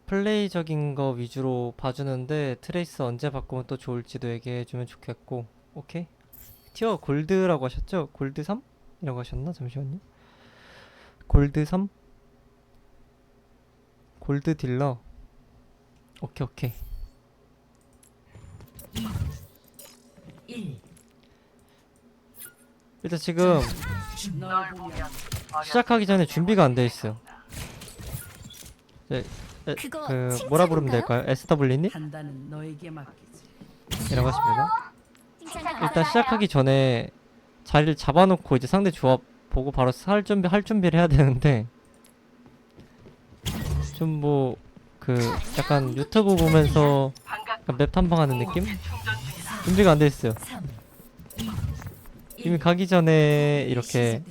플레이적인 거 위주로 봐주는데 트레이스 언제 바꾸면 또 좋을지도 얘기해주면 좋겠고. 오케이. 티어 골드라고 하셨죠? 골드 3? 이라고 하셨나? 잠시만요. 골드 3? 골드 딜러. 오케이 오케이. 1. 일단 지금 시작하기 전에 준비가 안 돼 있어요. 이제 그거 그 뭐라 부르면 될까요? SW님? 판단은 너에게 맡기지. 이라고 하십니다. 칭찬 일단 시작하기 전에 자리를 잡아놓고 이제 상대 조합 보고 바로 할 준비를 해야 되는데 좀 뭐 그 약간 유튜브 보면서 약간 맵 탐방하는 느낌? 준비가 안 돼 있어요. 3. 이미 가기 전에 이렇게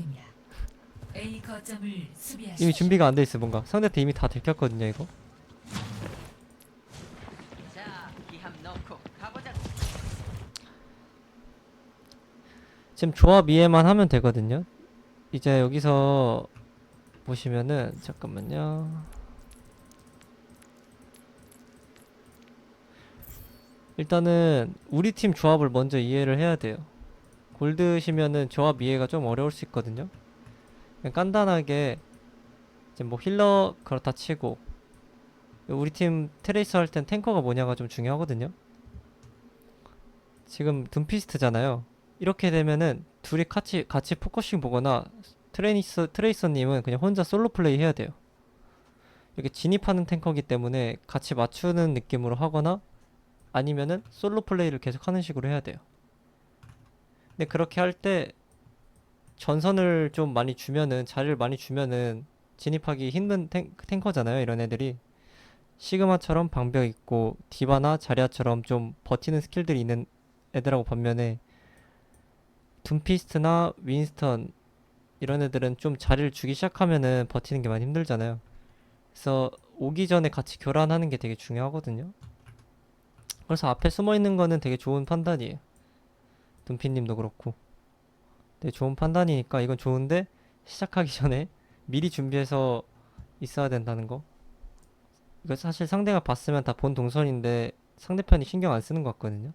A 거점을 수비하십시오. 이미 준비가 안 돼 있어요. 뭔가 상대한테 이미 다 들켰거든요 이거. 자, 기합 넣고 가보자. 지금 조합 이해만 하면 되거든요. 이제 여기서 보시면은 잠깐만요. 일단은 우리 팀 조합을 먼저 이해를 해야 돼요. 골드시면은 조합 이해가 좀 어려울 수 있거든요. 그냥 간단하게 이제 뭐 힐러 그렇다 치고 우리 팀 트레이서 할 땐 탱커가 뭐냐가 좀 중요하거든요. 지금 둠피스트잖아요. 이렇게 되면은 둘이 같이 포커싱 보거나 트레이서님은 그냥 혼자 솔로 플레이 해야 돼요. 이렇게 진입하는 탱커기 때문에 같이 맞추는 느낌으로 하거나 아니면은 솔로 플레이를 계속 하는 식으로 해야 돼요. 근데 그렇게 할 때 전선을 좀 많이 주면은 자리를 많이 주면은 진입하기 힘든 탱커잖아요. 이런 애들이 시그마처럼 방벽 있고 디바나 자리아처럼 좀 버티는 스킬들이 있는 애들하고 반면에 둠피스트나 윈스턴 이런 애들은 좀 자리를 주기 시작하면은 버티는 게 많이 힘들잖아요. 그래서 오기 전에 같이 교란하는 게 되게 중요하거든요. 그래서 앞에 숨어 있는 거는 되게 좋은 판단이에요. 둠피님도 그렇고 되게 좋은 판단이니까 이건 좋은데 시작하기 전에 미리 준비해서 있어야 된다는 거. 이거 사실 상대가 봤으면 다 본 동선인데 상대편이 신경 안 쓰는 것 같거든요.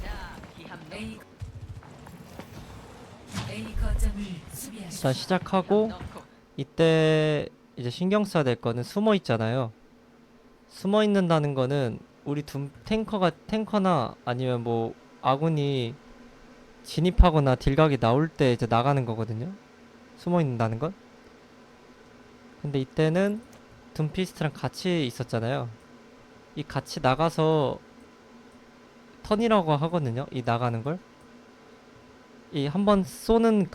자, 기합 A A 거점을 수비하십시오. 일단 시작하고 넣고 이때 이제 신경 써야 될 거는 숨어 있잖아요. 숨어 있는다는 거는 우리 탱커나 아니면 뭐 아군이 진입하거나 딜각이 나올 때 이제 나가는 거거든요. 숨어 있는다는 건. 근데 이때는 둠피스트랑 같이 있었잖아요. 이 같이 나가서 턴이라고 하거든요. 이 나가는 걸. 이 한번 쏘는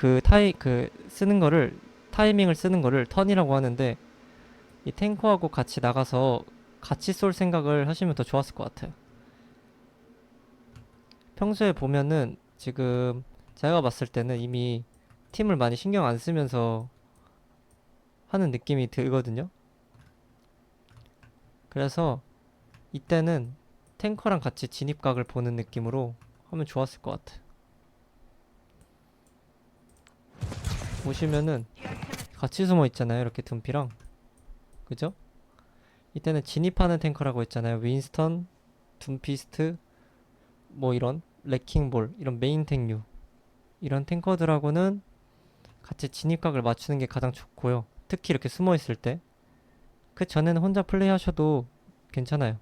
쓰는 거를 타이밍을 쓰는 거를 턴이라고 하는데 이 탱커하고 같이 나가서 같이 쏠 생각을 하시면 더 좋았을 것 같아요. 평소에 보면은 지금 제가 봤을 때는 이미 팀을 많이 신경 안 쓰면서 하는 느낌이 들거든요. 그래서 이때는 탱커랑 같이 진입각을 보는 느낌으로 하면 좋았을 것 같아요. 보시면은 같이 숨어 있잖아요. 이렇게 둠피랑. 그죠? 이때는 진입하는 탱커라고 했잖아요. 윈스턴, 둠피스트, 뭐 이런 레킹볼, 이런 메인 탱류 이런 탱커들하고는 같이 진입각을 맞추는 게 가장 좋고요. 특히 이렇게 숨어 있을 때. 그 전에는 혼자 플레이 하셔도 괜찮아요.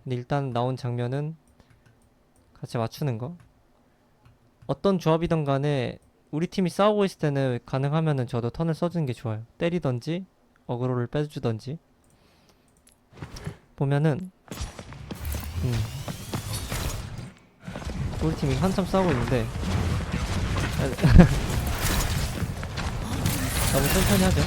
근데 일단 나온 장면은 같이 맞추는 거. 어떤 조합이든 간에 우리 팀이 싸우고 있을 때는 가능하면은 저도 턴을 써주는 게 좋아요. 때리던지 어그로를 빼주던지. 보면은 우리 팀이 한참 싸우고 있는데 너무 천천히 하죠.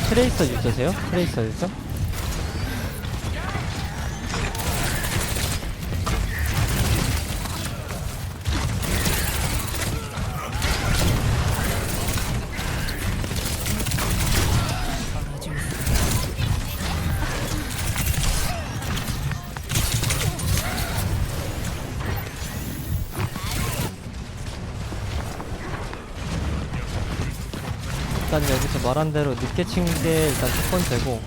트레이서 유저세요? 트레이서 유저? 일단 여기서 말한 대로 늦게 친 게 일단 첫 번째고,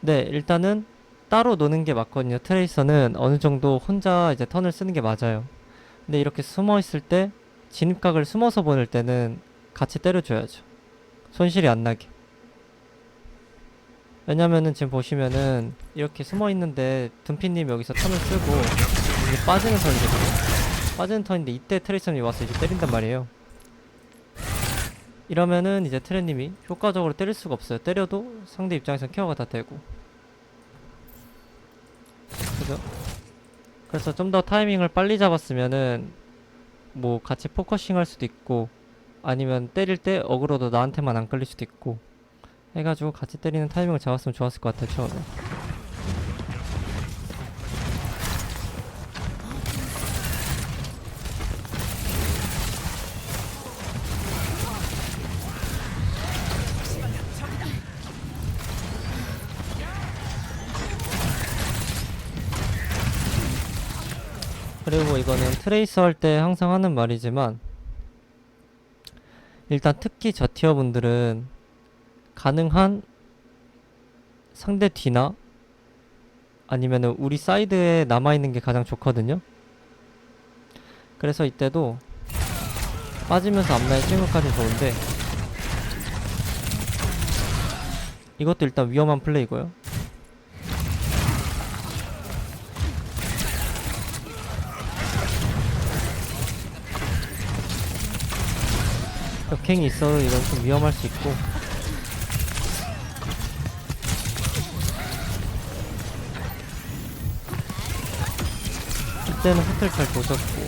네, 일단은 따로 노는 게 맞거든요. 트레이서는 어느 정도 혼자 이제 턴을 쓰는 게 맞아요. 근데 이렇게 숨어 있을 때, 진입각을 숨어서 보낼 때는 같이 때려줘야죠. 손실이 안 나게. 왜냐면은 지금 보시면은 이렇게 숨어 있는데 둠피님 여기서 턴을 쓰고 이게 빠지는 턴이거든요. 빠지는 턴인데 이때 트레이서님이 와서 이제 때린단 말이에요. 이러면은 이제 트레님이 효과적으로 때릴 수가 없어요. 때려도 상대 입장에선 케어가 다 되고. 그죠? 그래서 좀 더 타이밍을 빨리 잡았으면은 뭐 같이 포커싱 할 수도 있고, 아니면 때릴 때 어그로도 나한테만 안 끌릴 수도 있고 해가지고 같이 때리는 타이밍을 잡았으면 좋았을 것 같아요. 처음에. 그리고 이거는 트레이서 할 때 항상 하는 말이지만, 일단 특히 저 티어 분들은 가능한 상대 뒤나 아니면은 우리 사이드에 남아있는 게 가장 좋거든요. 그래서 이때도 빠지면서 앞라인 찍는 것까지 좋은데, 이것도 일단 위험한 플레이고요. 역행이 있어도 이건 좀 위험할 수 있고, 이때는 호텔 잘 보셨고,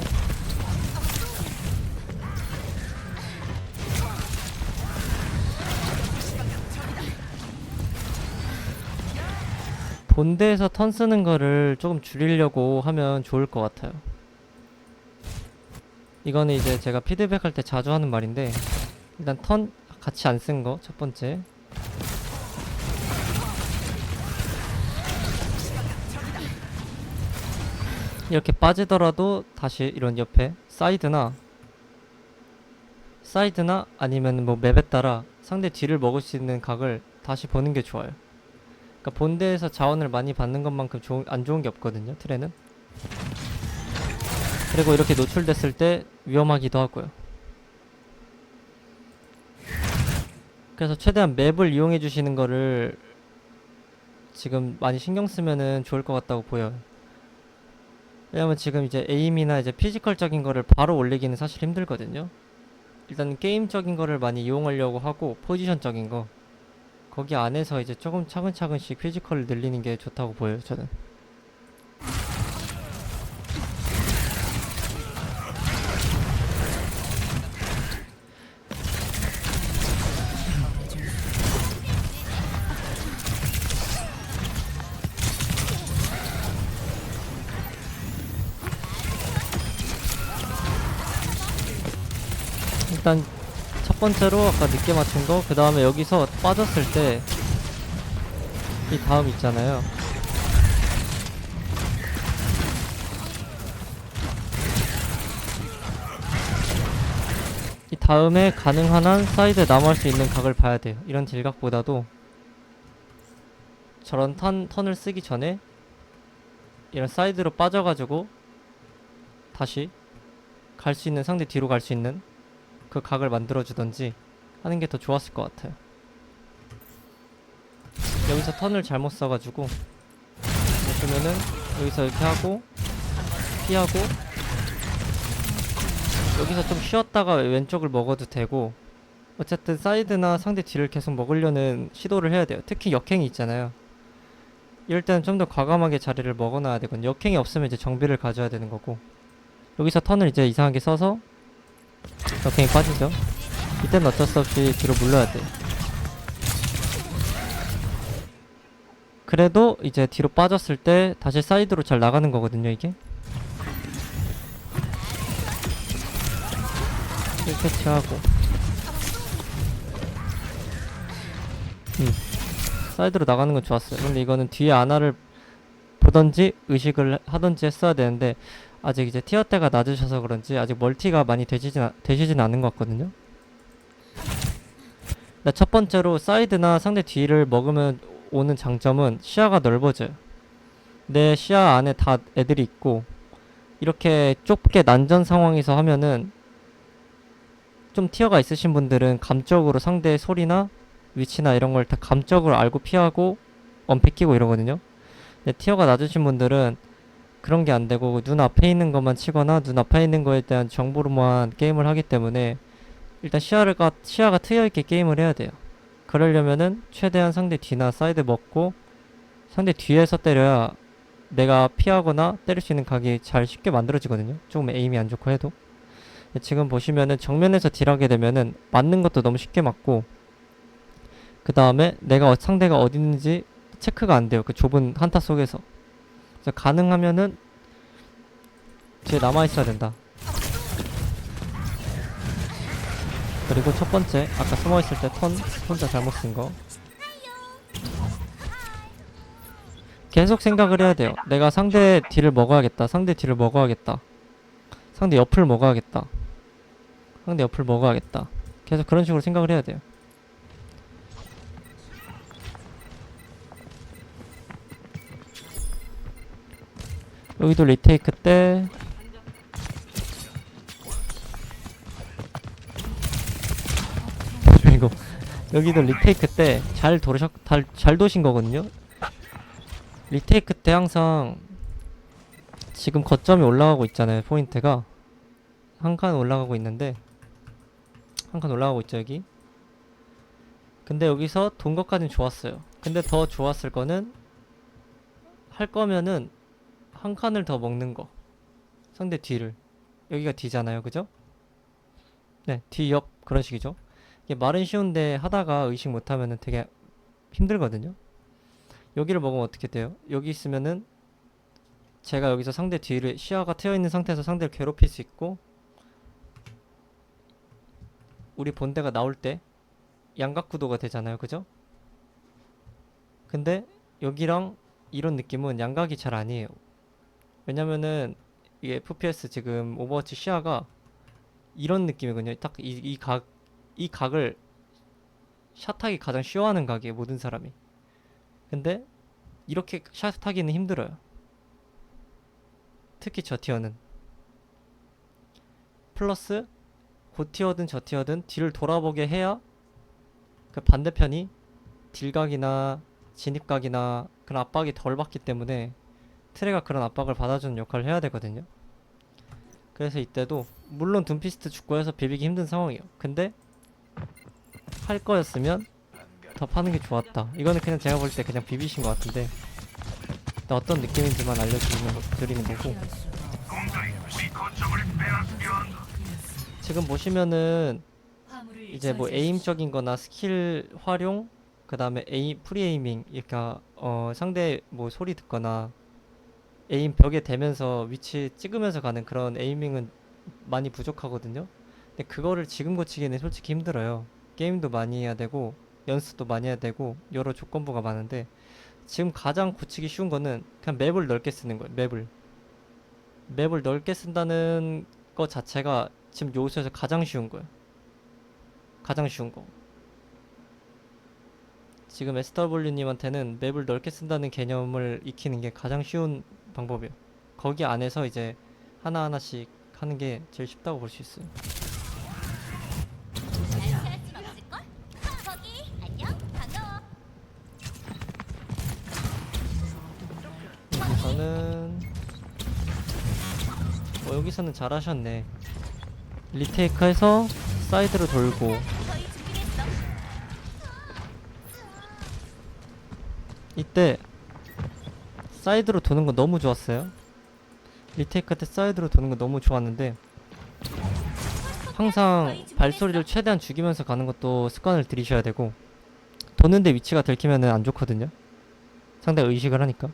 본대에서 턴 쓰는 거를 조금 줄이려고 하면 좋을 것 같아요. 이거는 이제 제가 피드백 할 때 자주 하는 말인데, 일단 턴 같이 안 쓴 거 첫 번째. 이렇게 빠지더라도 다시 이런 옆에 사이드나 아니면 뭐 맵에 따라 상대 뒤를 먹을 수 있는 각을 다시 보는 게 좋아요. 그러니까 본대에서 자원을 많이 받는 것만큼 안 좋은 게 없거든요, 트레는. 그리고 이렇게 노출됐을 때 위험하기도 하고요. 그래서 최대한 맵을 이용해 주시는 거를 지금 많이 신경 쓰면은 좋을 것 같다고 보여요. 왜냐면 지금 이제 에임이나 이제 피지컬적인 거를 바로 올리기는 사실 힘들거든요. 일단 게임적인 거를 많이 이용하려고 하고, 포지션적인 거 거기 안에서 이제 조금 차근차근씩 피지컬을 늘리는 게 좋다고 보여요, 저는. 일단 첫 번째로 아까 늦게 맞춘 거, 그 다음에 여기서 빠졌을 때 이 다음 있잖아요. 이 다음에 가능한 한 사이드에 남아할 수 있는 각을 봐야 돼요. 이런 딜각보다도 저런 턴을 쓰기 전에 이런 사이드로 빠져가지고 다시 갈 수 있는, 상대 뒤로 갈 수 있는 그 각을 만들어주던지 하는 게 더 좋았을 것 같아요. 여기서 턴을 잘못 써가지고 보시면은 여기서 이렇게 하고 피하고, 여기서 좀 쉬었다가 왼쪽을 먹어도 되고, 어쨌든 사이드나 상대 뒤를 계속 먹으려는 시도를 해야 돼요. 특히 역행이 있잖아요. 이럴 때는 좀 더 과감하게 자리를 먹어놔야 되거든요. 역행이 없으면 이제 정비를 가져야 되는 거고, 여기서 턴을 이제 이상하게 써서 역행이 빠지죠. 이때는 어쩔 수 없이 뒤로 물러야 돼요. 그래도 이제 뒤로 빠졌을 때 다시 사이드로 잘 나가는 거거든요, 이게. 캐치하고 사이드로 나가는 건 좋았어요. 근데 이거는 뒤에 아나를 보던지 의식을 하던지 했어야 되는데, 아직 이제 티어 때가 낮으셔서 그런지 아직 멀티가 많이 되시진 않은 것 같거든요. 근데 첫 번째로 사이드나 상대 뒤를 먹으면 오는 장점은 시야가 넓어져요. 내 시야 안에 다 애들이 있고 이렇게 좁게 난전 상황에서 하면은 좀 티어가 있으신 분들은 감적으로 상대의 소리나 위치나 이런 걸 다 감적으로 알고 피하고 언패 끼고 이러거든요. 근데 티어가 낮으신 분들은 그런 게 안 되고 눈 앞에 있는 것만 치거나 눈 앞에 있는 거에 대한 정보로만 게임을 하기 때문에 일단 시야가 트여 있게 게임을 해야 돼요. 그러려면은 최대한 상대 뒤나 사이드 먹고 상대 뒤에서 때려야 내가 피하거나 때릴 수 있는 각이 잘 쉽게 만들어지거든요. 조금 에임이 안 좋고 해도. 지금 보시면은 정면에서 딜하게 되면은 맞는 것도 너무 쉽게 맞고 그 다음에 내가 상대가 어디 있는지 체크가 안 돼요. 그 좁은 한타 속에서. 그래서 가능하면은 뒤에 남아있어야 된다. 그리고 첫 번째 아까 숨어있을 때 턴 혼자 잘못 쓴 거 계속 생각을 해야 돼요. 내가 상대 딜을 먹어야겠다. 상대 딜을 먹어야겠다. 상대 옆을 먹어야겠다. 상대 옆을 먹어야겠다. 계속 그런 식으로 생각을 해야 돼요. 여기도 리테이크 때 그리고 여기도 리테이크 때 잘 도신 거거든요. 리테이크 때 항상 지금 거점이 올라가고 있잖아요. 포인트가 한 칸 올라가고 있는데 한 칸 올라가고 있죠 여기. 근데 여기서 돈 것까진 좋았어요. 근데 더 좋았을 거는 할 거면은 한 칸을 더 먹는 거. 상대 뒤를. 여기가 뒤잖아요. 그죠? 네, 뒤 옆 그런 식이죠. 이게 말은 쉬운데 하다가 의식 못하면은 되게 힘들거든요. 여기를 먹으면 어떻게 돼요? 여기 있으면은 제가 여기서 상대 뒤를 시야가 트여 있는 상태에서 상대를 괴롭힐 수 있고 우리 본대가 나올 때 양각구도가 되잖아요. 그죠? 근데 여기랑 이런 느낌은 양각이 잘 아니에요. 왜냐면은 이 FPS 지금 오버워치 시야가 이런 느낌이거든요. 딱 이 각을 샷하기 가장 쉬워하는 각이에요. 모든 사람이. 근데 이렇게 샷하기는 힘들어요. 특히 저 티어는. 플러스 고티어든 저티어든 뒤를 돌아보게 해야 그 반대편이 딜각이나 진입각이나 그런 압박이 덜 받기 때문에 트레가 그런 압박을 받아주는 역할을 해야 되거든요. 그래서 이때도 물론 둠피스트 죽고해서 비비기 힘든 상황이에요. 근데 할 거였으면 더 파는 게 좋았다. 이거는 그냥 제가 볼 때 그냥 비비신 것 같은데 일단 어떤 느낌인지만 드리는 거고 지금 보시면은 이제 뭐 에임적인 거나 스킬 활용 그 다음에 프리에이밍 그러니까 상대 뭐 소리 듣거나 에임 벽에 대면서 위치 찍으면서 가는 그런 에이밍은 많이 부족하거든요. 근데 그거를 지금 고치기는 솔직히 힘들어요. 게임도 많이 해야 되고 연습도 많이 해야 되고 여러 조건부가 많은데 지금 가장 고치기 쉬운 거는 그냥 맵을 넓게 쓰는 거예요. 맵을 넓게 쓴다는 거 자체가 지금 요소에서 가장 쉬운 거예요. 가장 쉬운 거. 지금 SW님한테는 맵을 넓게 쓴다는 개념을 익히는 게 가장 쉬운 방법이에요. 거기 안에서 이제 하나하나씩 하는 게 제일 쉽다고 볼 수 있어요. 여기서는 잘하셨네. 리테이크해서 사이드로 돌고 이때 사이드로 도는 거 너무 좋았어요. 리테이크 때 사이드로 도는 거 너무 좋았는데 항상 발소리를 최대한 죽이면서 가는 것도 습관을 들이셔야 되고 도는데 위치가 들키면은 안 좋거든요. 상대가 의식을 하니까.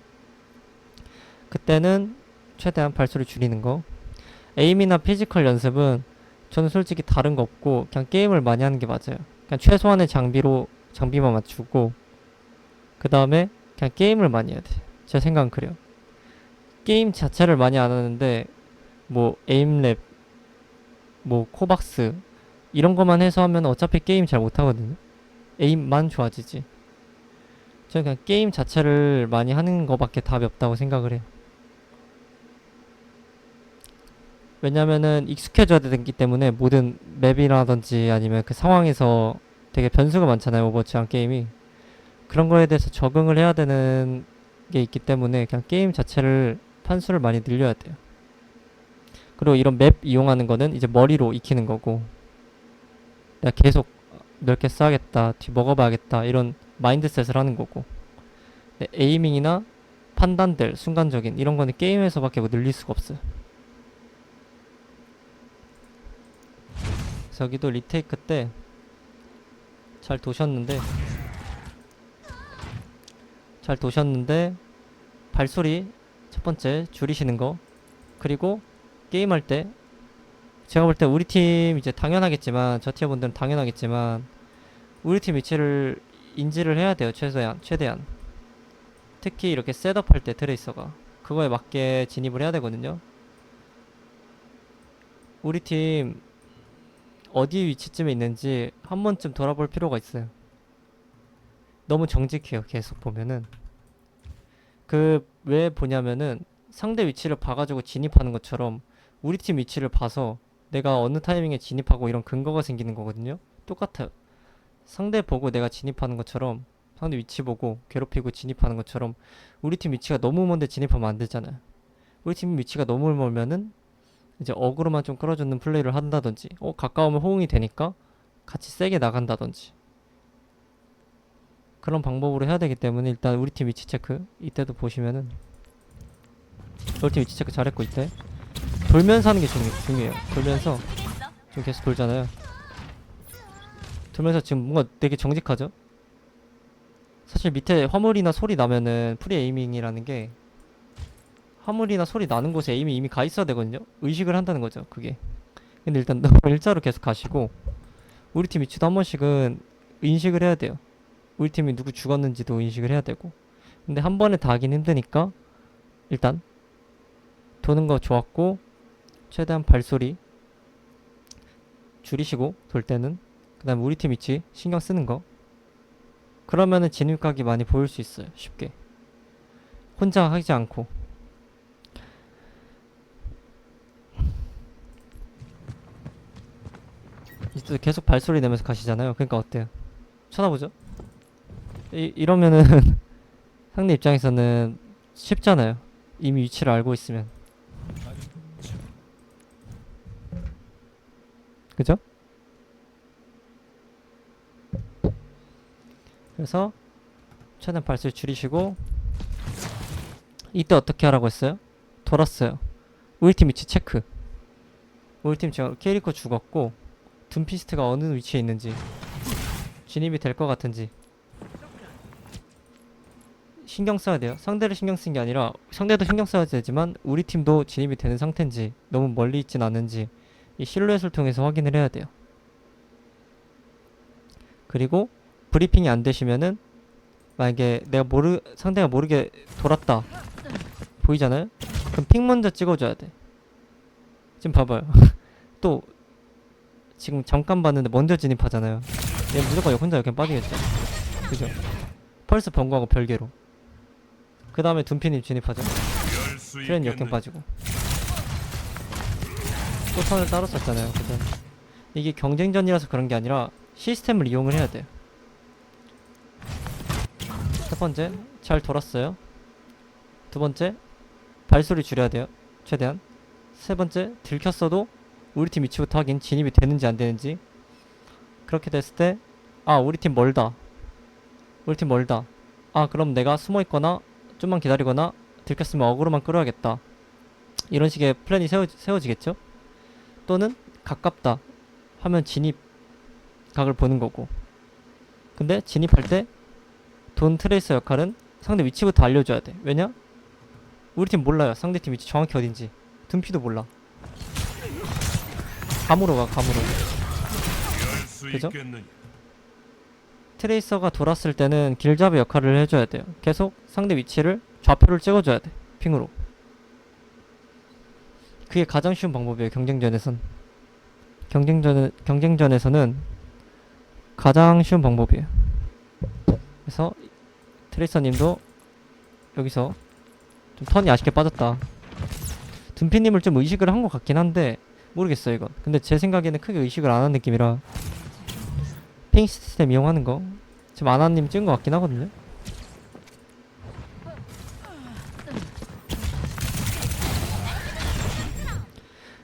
그때는 최대한 발소리 줄이는 거. 에임이나 피지컬 연습은 저는 솔직히 다른 거 없고 그냥 게임을 많이 하는 게 맞아요. 그냥 최소한의 장비만 맞추고 그 다음에 그냥 게임을 많이 해야 돼. 제 생각은 그래요. 게임 자체를 많이 안 하는데 뭐 에임랩, 뭐 코박스 이런 것만 해서 하면 어차피 게임 잘 못하거든요. 에임만 좋아지지. 저는 그냥 게임 자체를 많이 하는 거밖에 답이 없다고 생각을 해요. 왜냐면은 익숙해져야 되기 때문에 모든 맵이라든지 아니면 그 상황에서 되게 변수가 많잖아요. 오버워치랑 게임이. 그런 거에 대해서 적응을 해야 되는 게 있기 때문에 그냥 게임 자체를 판수를 많이 늘려야 돼요. 그리고 이런 맵 이용하는 거는 이제 머리로 익히는 거고, 내가 계속 넓게 쌓아야겠다, 뒤 먹어봐야겠다 이런 마인드셋을 하는 거고, 에이밍이나 판단들 순간적인 이런 거는 게임에서밖에 뭐 늘릴 수가 없어요. 그래서 여기도 리테이크 때 잘 도셨는데 발소리 첫 번째 줄이시는 거, 그리고 게임할 때 제가 볼 때 우리 팀 이제 당연하겠지만 저 티어 분들은 당연하겠지만 우리 팀 위치를 인지를 해야 돼요. 최대한 특히 이렇게 셋업할 때 트레이서가 그거에 맞게 진입을 해야 되거든요. 우리 팀 어디 위치쯤에 있는지 한 번쯤 돌아볼 필요가 있어요. 너무 정직해요. 계속 보면은 그 왜 보냐면은 상대 위치를 봐가지고 진입하는 것처럼 우리 팀 위치를 봐서 내가 어느 타이밍에 진입하고 이런 근거가 생기는 거거든요. 똑같아요. 상대 보고 내가 진입하는 것처럼, 상대 위치 보고 괴롭히고 진입하는 것처럼 우리 팀 위치가 너무 먼데 진입하면 안 되잖아요. 우리 팀 위치가 너무 멀면은 이제 어그로만 좀 끌어주는 플레이를 한다든지, 가까우면 호응이 되니까 같이 세게 나간다든지 그런 방법으로 해야 되기 때문에 일단 우리 팀 위치 체크 이때도 보시면은 우리 팀 위치 체크 잘했고, 이때 돌면서 하는 게 중요해요. 돌면서 지금 계속 돌잖아요. 돌면서 지금 뭔가 되게 정직하죠? 사실 밑에 화물이나 소리 나면은 프리 에이밍이라는 게 화물이나 소리 나는 곳에 에임이 이미 가 있어야 되거든요. 의식을 한다는 거죠, 그게. 근데 일단 너무 일자로 계속 가시고 우리 팀 위치도 한 번씩은 인식을 해야 돼요. 우리 팀이 누구 죽었는지도 인식을 해야 되고. 근데 한 번에 다 하긴 힘드니까 일단 도는 거 좋았고, 최대한 발소리 줄이시고 돌 때는, 그 다음 우리 팀 위치 신경 쓰는 거, 그러면은 진입각이 많이 보일 수 있어요. 쉽게 혼자 하지 않고. 이제 계속 발소리 내면서 가시잖아요. 그러니까 어때요? 쳐다보죠? 이러면은 상대 입장에서는 쉽잖아요. 이미 위치를 알고 있으면. 그죠? 그래서 최대한 발소리 줄이시고, 이때 어떻게 하라고 했어요? 돌았어요. 우리 팀 위치 체크. 우리 팀 지금 캐리코 죽었고 둠피스트가 어느 위치에 있는지, 진입이 될 것 같은지 신경 써야 돼요. 상대를 신경 쓴 게 아니라 상대도 신경 써야 되지만 우리 팀도 진입이 되는 상태인지, 너무 멀리 있진 않은지 이 실루엣을 통해서 확인을 해야 돼요. 그리고 브리핑이 안 되시면은, 만약에 상대가 모르게 돌았다 보이잖아요? 그럼 핑 먼저 찍어줘야 돼. 지금 봐봐요. 또 지금 잠깐 봤는데 먼저 진입하잖아요. 얘 무조건 혼자 이렇게 빠지겠죠. 그죠? 펄스 번거하고 별개로. 그 다음에 둠피님 진입하죠. 트렌 역행 빠지고. 또 턴을 따로 썼잖아요. 그죠? 이게 경쟁전이라서 그런 게 아니라 시스템을 이용을 해야 돼요. 첫 번째, 잘 돌았어요. 두 번째, 발소리 줄여야 돼요. 최대한. 세 번째, 들켰어도 우리 팀 위치부터 확인, 진입이 되는지 안 되는지. 그렇게 됐을 때, 우리 팀 멀다. 그럼 내가 숨어 있거나 좀만 기다리거나 들켰으면 어그로만 끌어야겠다. 이런 식의 플랜이 세워지겠죠? 또는 가깝다 하면 진입 각을 보는 거고. 근데 진입할 때 돈 트레이서 역할은 상대 위치부터 알려줘야 돼. 왜냐? 우리 팀 몰라요. 상대 팀 위치 정확히 어딘지. 둠피도 몰라. 감으로 가, 감으로. 그죠? 트레이서가 돌았을 때는 길잡이 역할을 해줘야 돼요. 계속 상대 위치를 좌표를 찍어줘야 돼. 핑으로. 그게 가장 쉬운 방법이에요. 경쟁전에서는 가장 쉬운 방법이에요. 그래서 트레이서님도 여기서 좀 턴이 아쉽게 빠졌다. 둠피님을 좀 의식을 한 것 같긴 한데 모르겠어요 이건. 근데 제 생각에는 크게 의식을 안 한 느낌이라 핑 시스템 이용하는 거 지금 아나님 찍은 것 같긴 하거든요.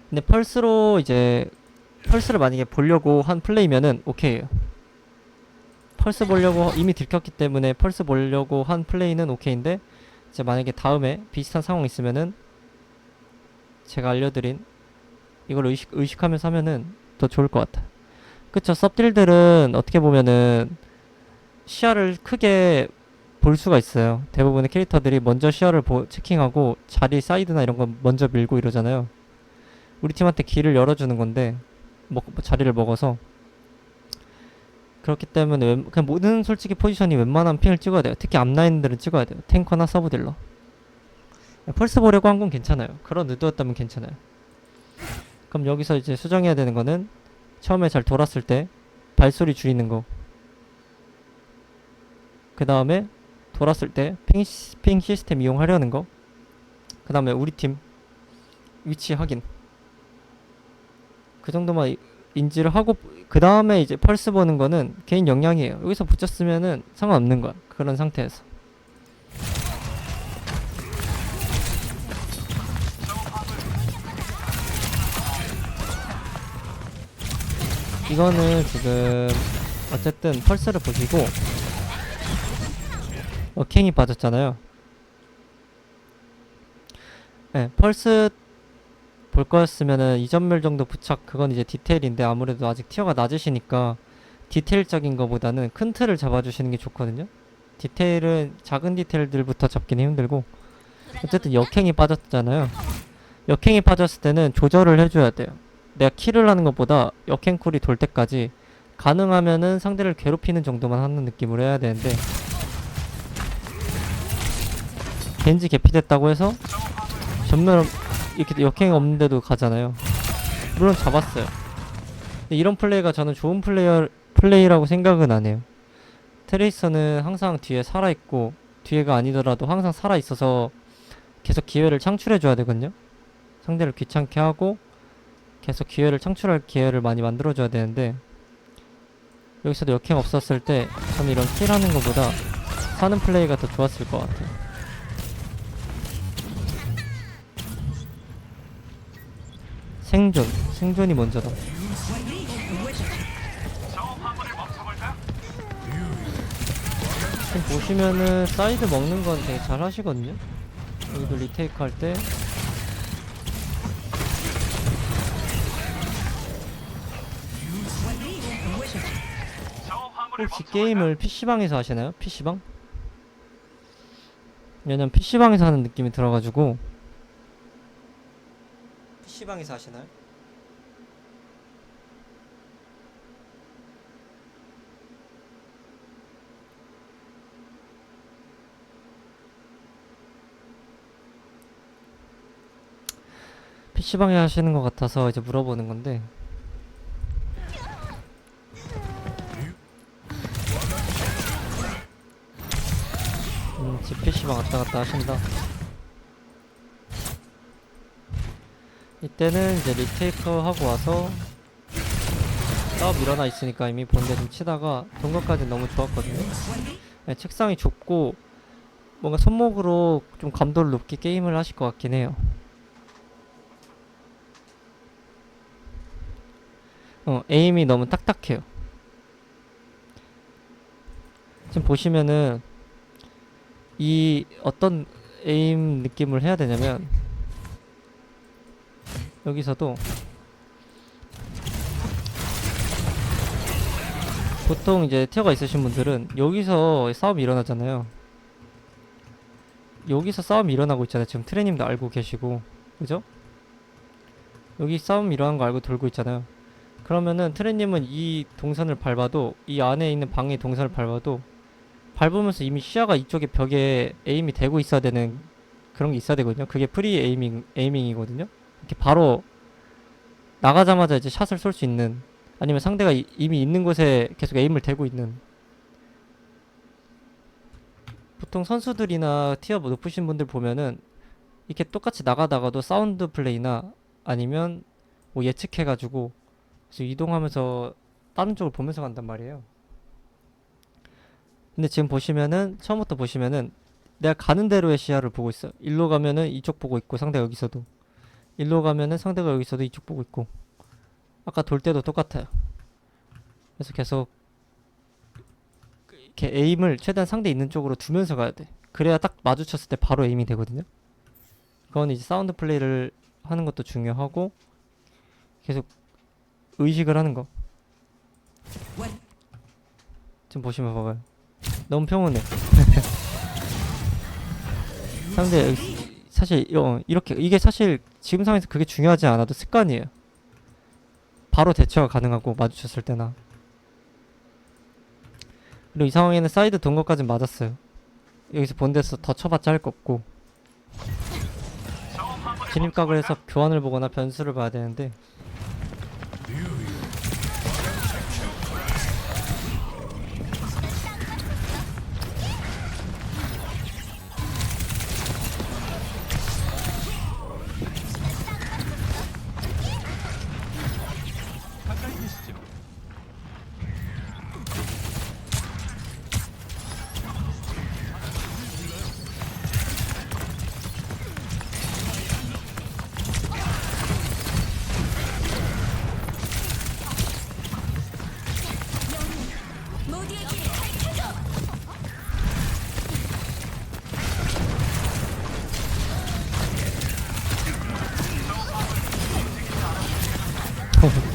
근데 펄스를 만약에 보려고 한 플레이면은 오케이예요. 펄스 보려고 이미 들켰기 때문에 펄스 보려고 한 플레이는 오케이인데 이제 만약에 다음에 비슷한 상황 있으면은 제가 알려드린 이걸 의식하면서 하면은 더 좋을 것 같아. 그쵸? 섭딜들은 어떻게 보면은 시야를 크게 볼 수가 있어요. 대부분의 캐릭터들이 먼저 시야를 체킹하고 자리 사이드나 이런 거 먼저 밀고 이러잖아요. 우리 팀한테 길을 열어주는 건데 자리를 먹어서 그렇기 때문에 그냥 모든 솔직히 포지션이 웬만한 핑을 찍어야 돼요. 특히 앞라인들은 찍어야 돼요. 탱커나 서브딜러. 펄스 보려고 한 건 괜찮아요. 그런 의도였다면 괜찮아요. 그럼 여기서 이제 수정해야 되는 거는 처음에 잘 돌았을 때 발소리 줄이는 거. 그 다음에 돌았을 때 핑 시스템 이용하려는 거. 그 다음에 우리 팀 위치 확인. 그 정도만 인지를 하고 그 다음에 이제 펄스 보는 거는 개인 역량이에요. 여기서 붙였으면은 상관없는 거야. 그런 상태에서. 이거는 지금 어쨌든 펄스를 보시고 어킹이 빠졌잖아요. 네, 펄스 볼 거였으면은 2전멸 정도 부착 그건 이제 디테일인데 아무래도 아직 티어가 낮으시니까 디테일적인 거보다는 큰 틀을 잡아주시는 게 좋거든요. 디테일은 작은 디테일들부터 잡기는 힘들고 어쨌든 역행이 빠졌잖아요. 역행이 빠졌을 때는 조절을 해줘야 돼요. 내가 킬을 하는 것보다 역행쿨이 돌 때까지 가능하면은 상대를 괴롭히는 정도만 하는 느낌으로 해야 되는데 겐지 개피됐다고 해서 전멸 이렇게 역행 없는데도 가잖아요. 물론 잡았어요. 근데 이런 플레이가 저는 좋은 플레이라고 생각은 안 해요. 트레이서는 항상 뒤에 살아있고 뒤에가 아니더라도 항상 살아있어서 계속 기회를 창출해줘야 되거든요. 상대를 귀찮게 하고 계속 기회를 창출할 기회를 많이 만들어줘야 되는데 여기서도 역행 없었을 때 저는 이런 킬하는 것보다 사는 플레이가 더 좋았을 것 같아요. 생존이 먼저다. 지금 보시면은 사이드 먹는 건 되게 잘 하시거든요. 여기도 리테이크 할 때 혹시 게임을 PC방에서 하시나요? PC방? 왜냐면 PC방에서 하는 느낌이 들어가지고 PC방에서 하시나요? PC방에 하시는 것 같아서 이제 물어보는 건데 집 PC방 왔다 갔다 하신다. 이때는 이제 리테이크 하고 와서 싸움 일어나 있으니까 이미 본대 좀 치다가 동거까지 너무 좋았거든요. 네, 책상이 좁고 뭔가 손목으로 좀 감도를 높게 게임을 하실 것 같긴 해요. 에임이 너무 딱딱해요. 지금 보시면은 이 어떤 에임 느낌을 해야 되냐면 여기서도 보통 이제 티어가 있으신 분들은 여기서 싸움이 일어나잖아요. 여기서 싸움이 일어나고 있잖아요. 지금 트레님도 알고 계시고 그죠? 여기 싸움 일어난 거 알고 돌고 있잖아요. 그러면은 트레님은 이 동선을 밟아도 이 안에 있는 방의 동선을 밟아도 밟으면서 이미 시야가 이쪽에 벽에 에임이 되고 있어야 되는 그런 게 있어야 되거든요. 그게 프리 에이밍이거든요. 이렇게 바로 나가자마자 이제 샷을 쏠 수 있는, 아니면 상대가 이미 있는 곳에 계속 에임을 대고 있는. 보통 선수들이나 티어 높으신 분들 보면은 이렇게 똑같이 나가다가도 사운드 플레이나 아니면 뭐 예측해가지고 그래서 이동하면서 다른 쪽을 보면서 간단 말이에요. 근데 지금 보시면은 처음부터 보시면은 내가 가는 대로의 시야를 보고 있어. 일로 가면은 이쪽 보고 있고, 상대가 여기서도 일로 가면은 상대가 여기서도 이쪽 보고 있고, 아까 돌 때도 똑같아요. 그래서 계속 이렇게 에임을 최대한 상대 있는 쪽으로 두면서 가야 돼. 그래야 딱 마주쳤을 때 바로 에임이 되거든요. 그건 이제 사운드 플레이를 하는 것도 중요하고, 계속 의식을 하는 거. 지금 보시면 봐봐요. 너무 평온해. 상대 사실 이렇게 이게 사실 지금 상황에서 그게 중요하지 않아도 습관이에요. 바로 대처가 가능하고 마주쳤을 때나. 그리고 이 상황에는 사이드 돈 것까진 맞았어요. 여기서 본데서 더 쳐봤자 할 거 없고, 진입각을 해서 교환을 보거나 변수를 봐야 되는데,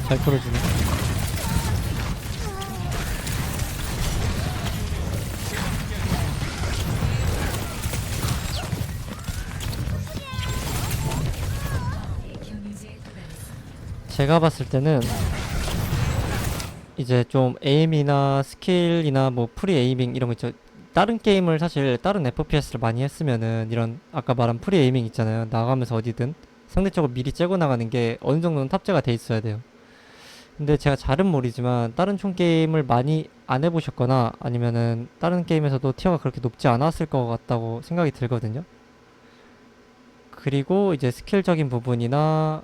잘 풀어주네. 경유지에 도달했습니다. 제가 봤을 때는 이제 좀 에임이나 스킬이나 뭐 프리 에이밍 이런 거 있죠. 다른 게임을 사실 다른 FPS를 많이 했으면은 이런 아까 말한 프리 에이밍 있잖아요. 나가면서 어디든 상대적으로 미리 째고 나가는 게 어느 정도는 탑재가 돼 있어야 돼요. 근데 제가 잘은 모르지만 다른 총 게임을 많이 안 해보셨거나 아니면은 다른 게임에서도 티어가 그렇게 높지 않았을 것 같다고 생각이 들거든요. 그리고 이제 스킬적인 부분이나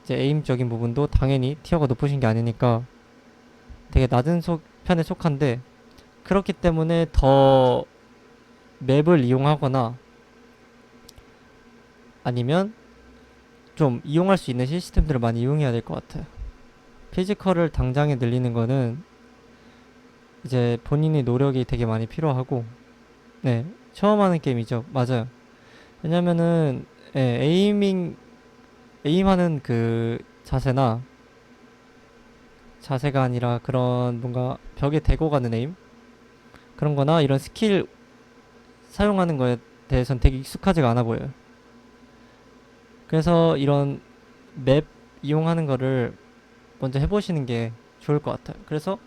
이제 에임적인 부분도 당연히 티어가 높으신 게 아니니까 되게 낮은 편에 속한데, 그렇기 때문에 더 맵을 이용하거나 아니면 좀 이용할 수 있는 시스템들을 많이 이용해야 될 것 같아요. 피지컬을 당장에 늘리는 거는 이제 본인의 노력이 되게 많이 필요하고, 네, 처음 하는 게임이죠. 맞아요. 왜냐면은 에임하는 그 자세가 아니라 그런 뭔가 벽에 대고 가는 에임? 그런 거나 이런 스킬 사용하는 거에 대해서는 되게 익숙하지가 않아 보여요. 그래서 이런 맵 이용하는 거를 먼저 해보시는 게 좋을 것 같아요. 그래서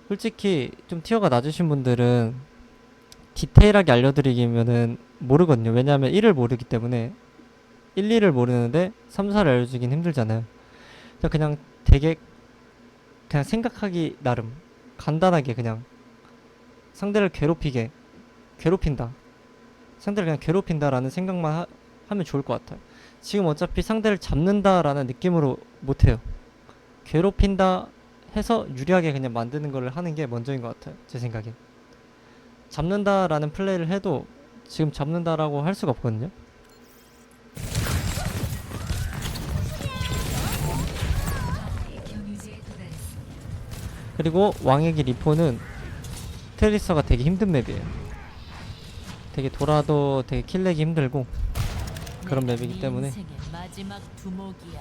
솔직히 좀 티어가 낮으신 분들은 디테일하게 알려드리기면은 모르거든요. 왜냐하면 1을 모르기 때문에 1, 2를 모르는데 3, 4를 알려주긴 힘들잖아요. 그래서 그냥 되게 그냥 생각하기 나름 간단하게 그냥 상대를 괴롭힌다. 상대를 그냥 괴롭힌다라는 생각만 하면 좋을 것 같아요. 지금 어차피 상대를 잡는다라는 느낌으로 못해요. 괴롭힌다 해서 유리하게 그냥 만드는 걸 하는 게 먼저인 것 같아요. 제 생각엔. 잡는다라는 플레이를 해도 지금 잡는다라고 할 수가 없거든요. 경유지에 도달했습니다. 그리고 왕의 길 리포는 트레이서가 되게 힘든 맵이에요. 되게 돌아도 되게 킬내기 힘들고 그런 맵이기 때문에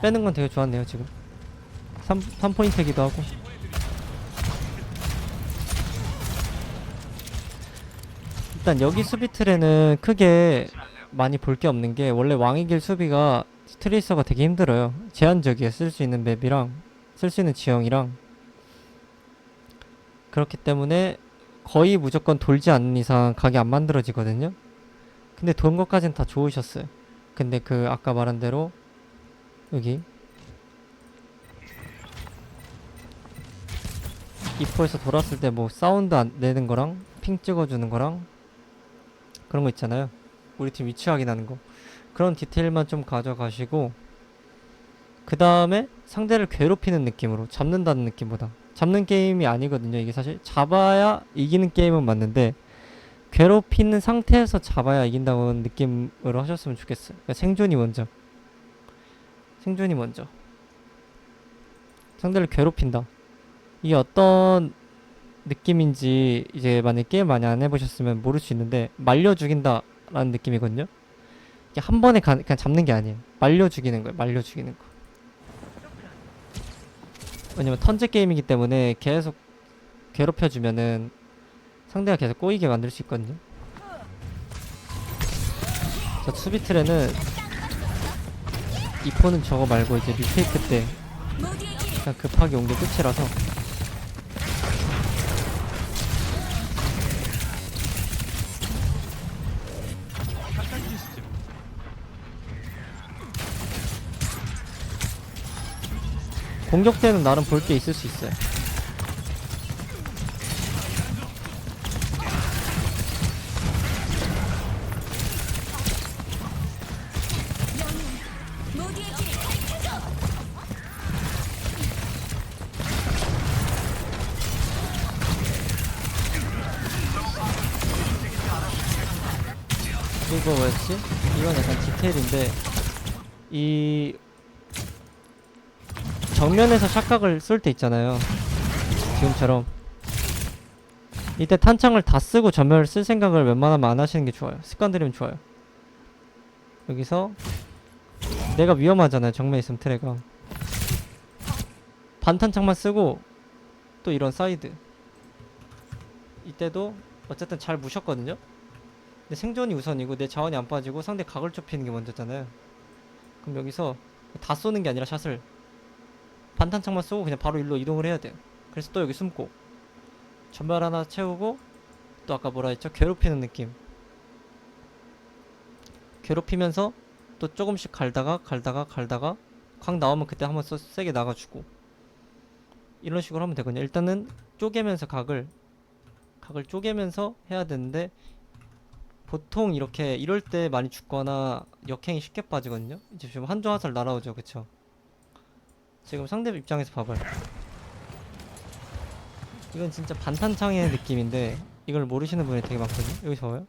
빼는 건 되게 좋았네요. 지금 3포인트이기도 하고. 일단 여기 수비 틀에는 크게 많이 볼 게 없는 게, 원래 왕의 길 수비가 트레이서가 되게 힘들어요. 제한적이에요. 쓸 수 있는 맵이랑 쓸 수 있는 지형이랑. 그렇기 때문에 거의 무조건 돌지 않는 이상 각이 안 만들어지거든요. 근데 돈 것까진 다 좋으셨어요. 근데 그 아까 말한 대로 여기 이포에서 돌았을 때 뭐 사운드 안 내는 거랑 핑 찍어주는 거랑 그런 거 있잖아요. 우리 팀 위치 확인하는 거. 그런 디테일만 좀 가져가시고, 그 다음에 상대를 괴롭히는 느낌으로, 잡는다는 느낌보다. 잡는 게임이 아니거든요. 이게 사실 잡아야 이기는 게임은 맞는데 괴롭히는 상태에서 잡아야 이긴다는 느낌으로 하셨으면 좋겠어요. 그러니까 생존이 먼저. 생존이 먼저. 상대를 괴롭힌다. 이게 어떤 느낌인지 이제 만약에 게임 많이 안 해보셨으면 모를 수 있는데, 말려 죽인다 라는 느낌이거든요. 이게 한 번에 그냥 잡는 게 아니에요. 말려 죽이는 거예요. 말려 죽이는 거. 왜냐면 턴제 게임이기 때문에 계속 괴롭혀주면은 상대가 계속 꼬이게 만들 수 있거든요. 저 수비 틀에는 이포는 저거 말고 이제 리테이크 때 그냥 급하게 온 게 끝이라서. 공격 때는 나름 볼 게 있을 수 있어요. 그리고 뭐였지? 이건 약간 디테일인데, 이 정면에서 샷각을 쏠 때 있잖아요. 지금처럼. 이때 탄창을 다 쓰고 전멸을 쓸 생각을 웬만하면 안 하시는 게 좋아요. 습관 들이면 좋아요. 여기서 내가 위험하잖아요. 정면에 있으면 트레가. 반탄창만 쓰고 또 이런 사이드. 이때도 어쨌든 잘 무셨거든요. 근데 생존이 우선이고 내 자원이 안 빠지고 상대 각을 좁히는 게 먼저잖아요. 그럼 여기서 다 쏘는 게 아니라 샷을 반탄창만 쏘고 그냥 바로 일로 이동을 해야 돼요. 그래서 또 여기 숨고 전멸 하나 채우고, 또 아까 뭐라 했죠? 괴롭히는 느낌. 괴롭히면서 또 조금씩 갈다가 곽 나오면 그때 한번 세게 나가주고, 이런 식으로 하면 되거든요. 일단은 쪼개면서 각을 쪼개면서 해야 되는데, 보통 이렇게 이럴 때 많이 죽거나 역행이 쉽게 빠지거든요. 이제 지금 한조 화살 날아오죠. 그쵸? 지금 상대 입장에서 봐봐요. 이건 진짜 반탄창의 느낌인데 이걸 모르시는 분이 되게 많거든요. 여기서 봐요.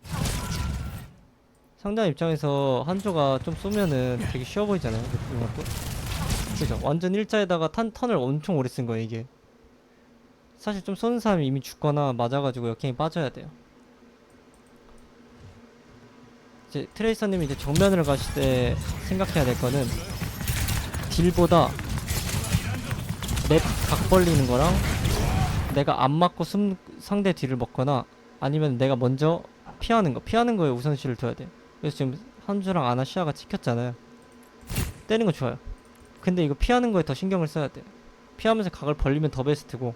상대 입장에서 한조가 좀 쏘면은 되게 쉬워 보이잖아요. 이것도. 그죠? 완전 일자에다가 턴을 엄청 오래 쓴 거예요, 이게. 사실 좀 쏘는 사람이 이미 죽거나 맞아가지고 역행이 빠져야 돼요. 이제 트레이서님이 이제 정면을 가실 때 생각해야 될 거는, 딜보다 맵 각 벌리는 거랑 내가 안 맞고 상대 딜을 먹거나, 아니면 내가 먼저 피하는 거에 우선시를 둬야 돼. 그래서 지금 한주랑 아나 시야가 찍혔잖아요. 때리는 거 좋아요. 근데 이거 피하는 거에 더 신경을 써야 돼. 피하면서 각을 벌리면 더 베스트고,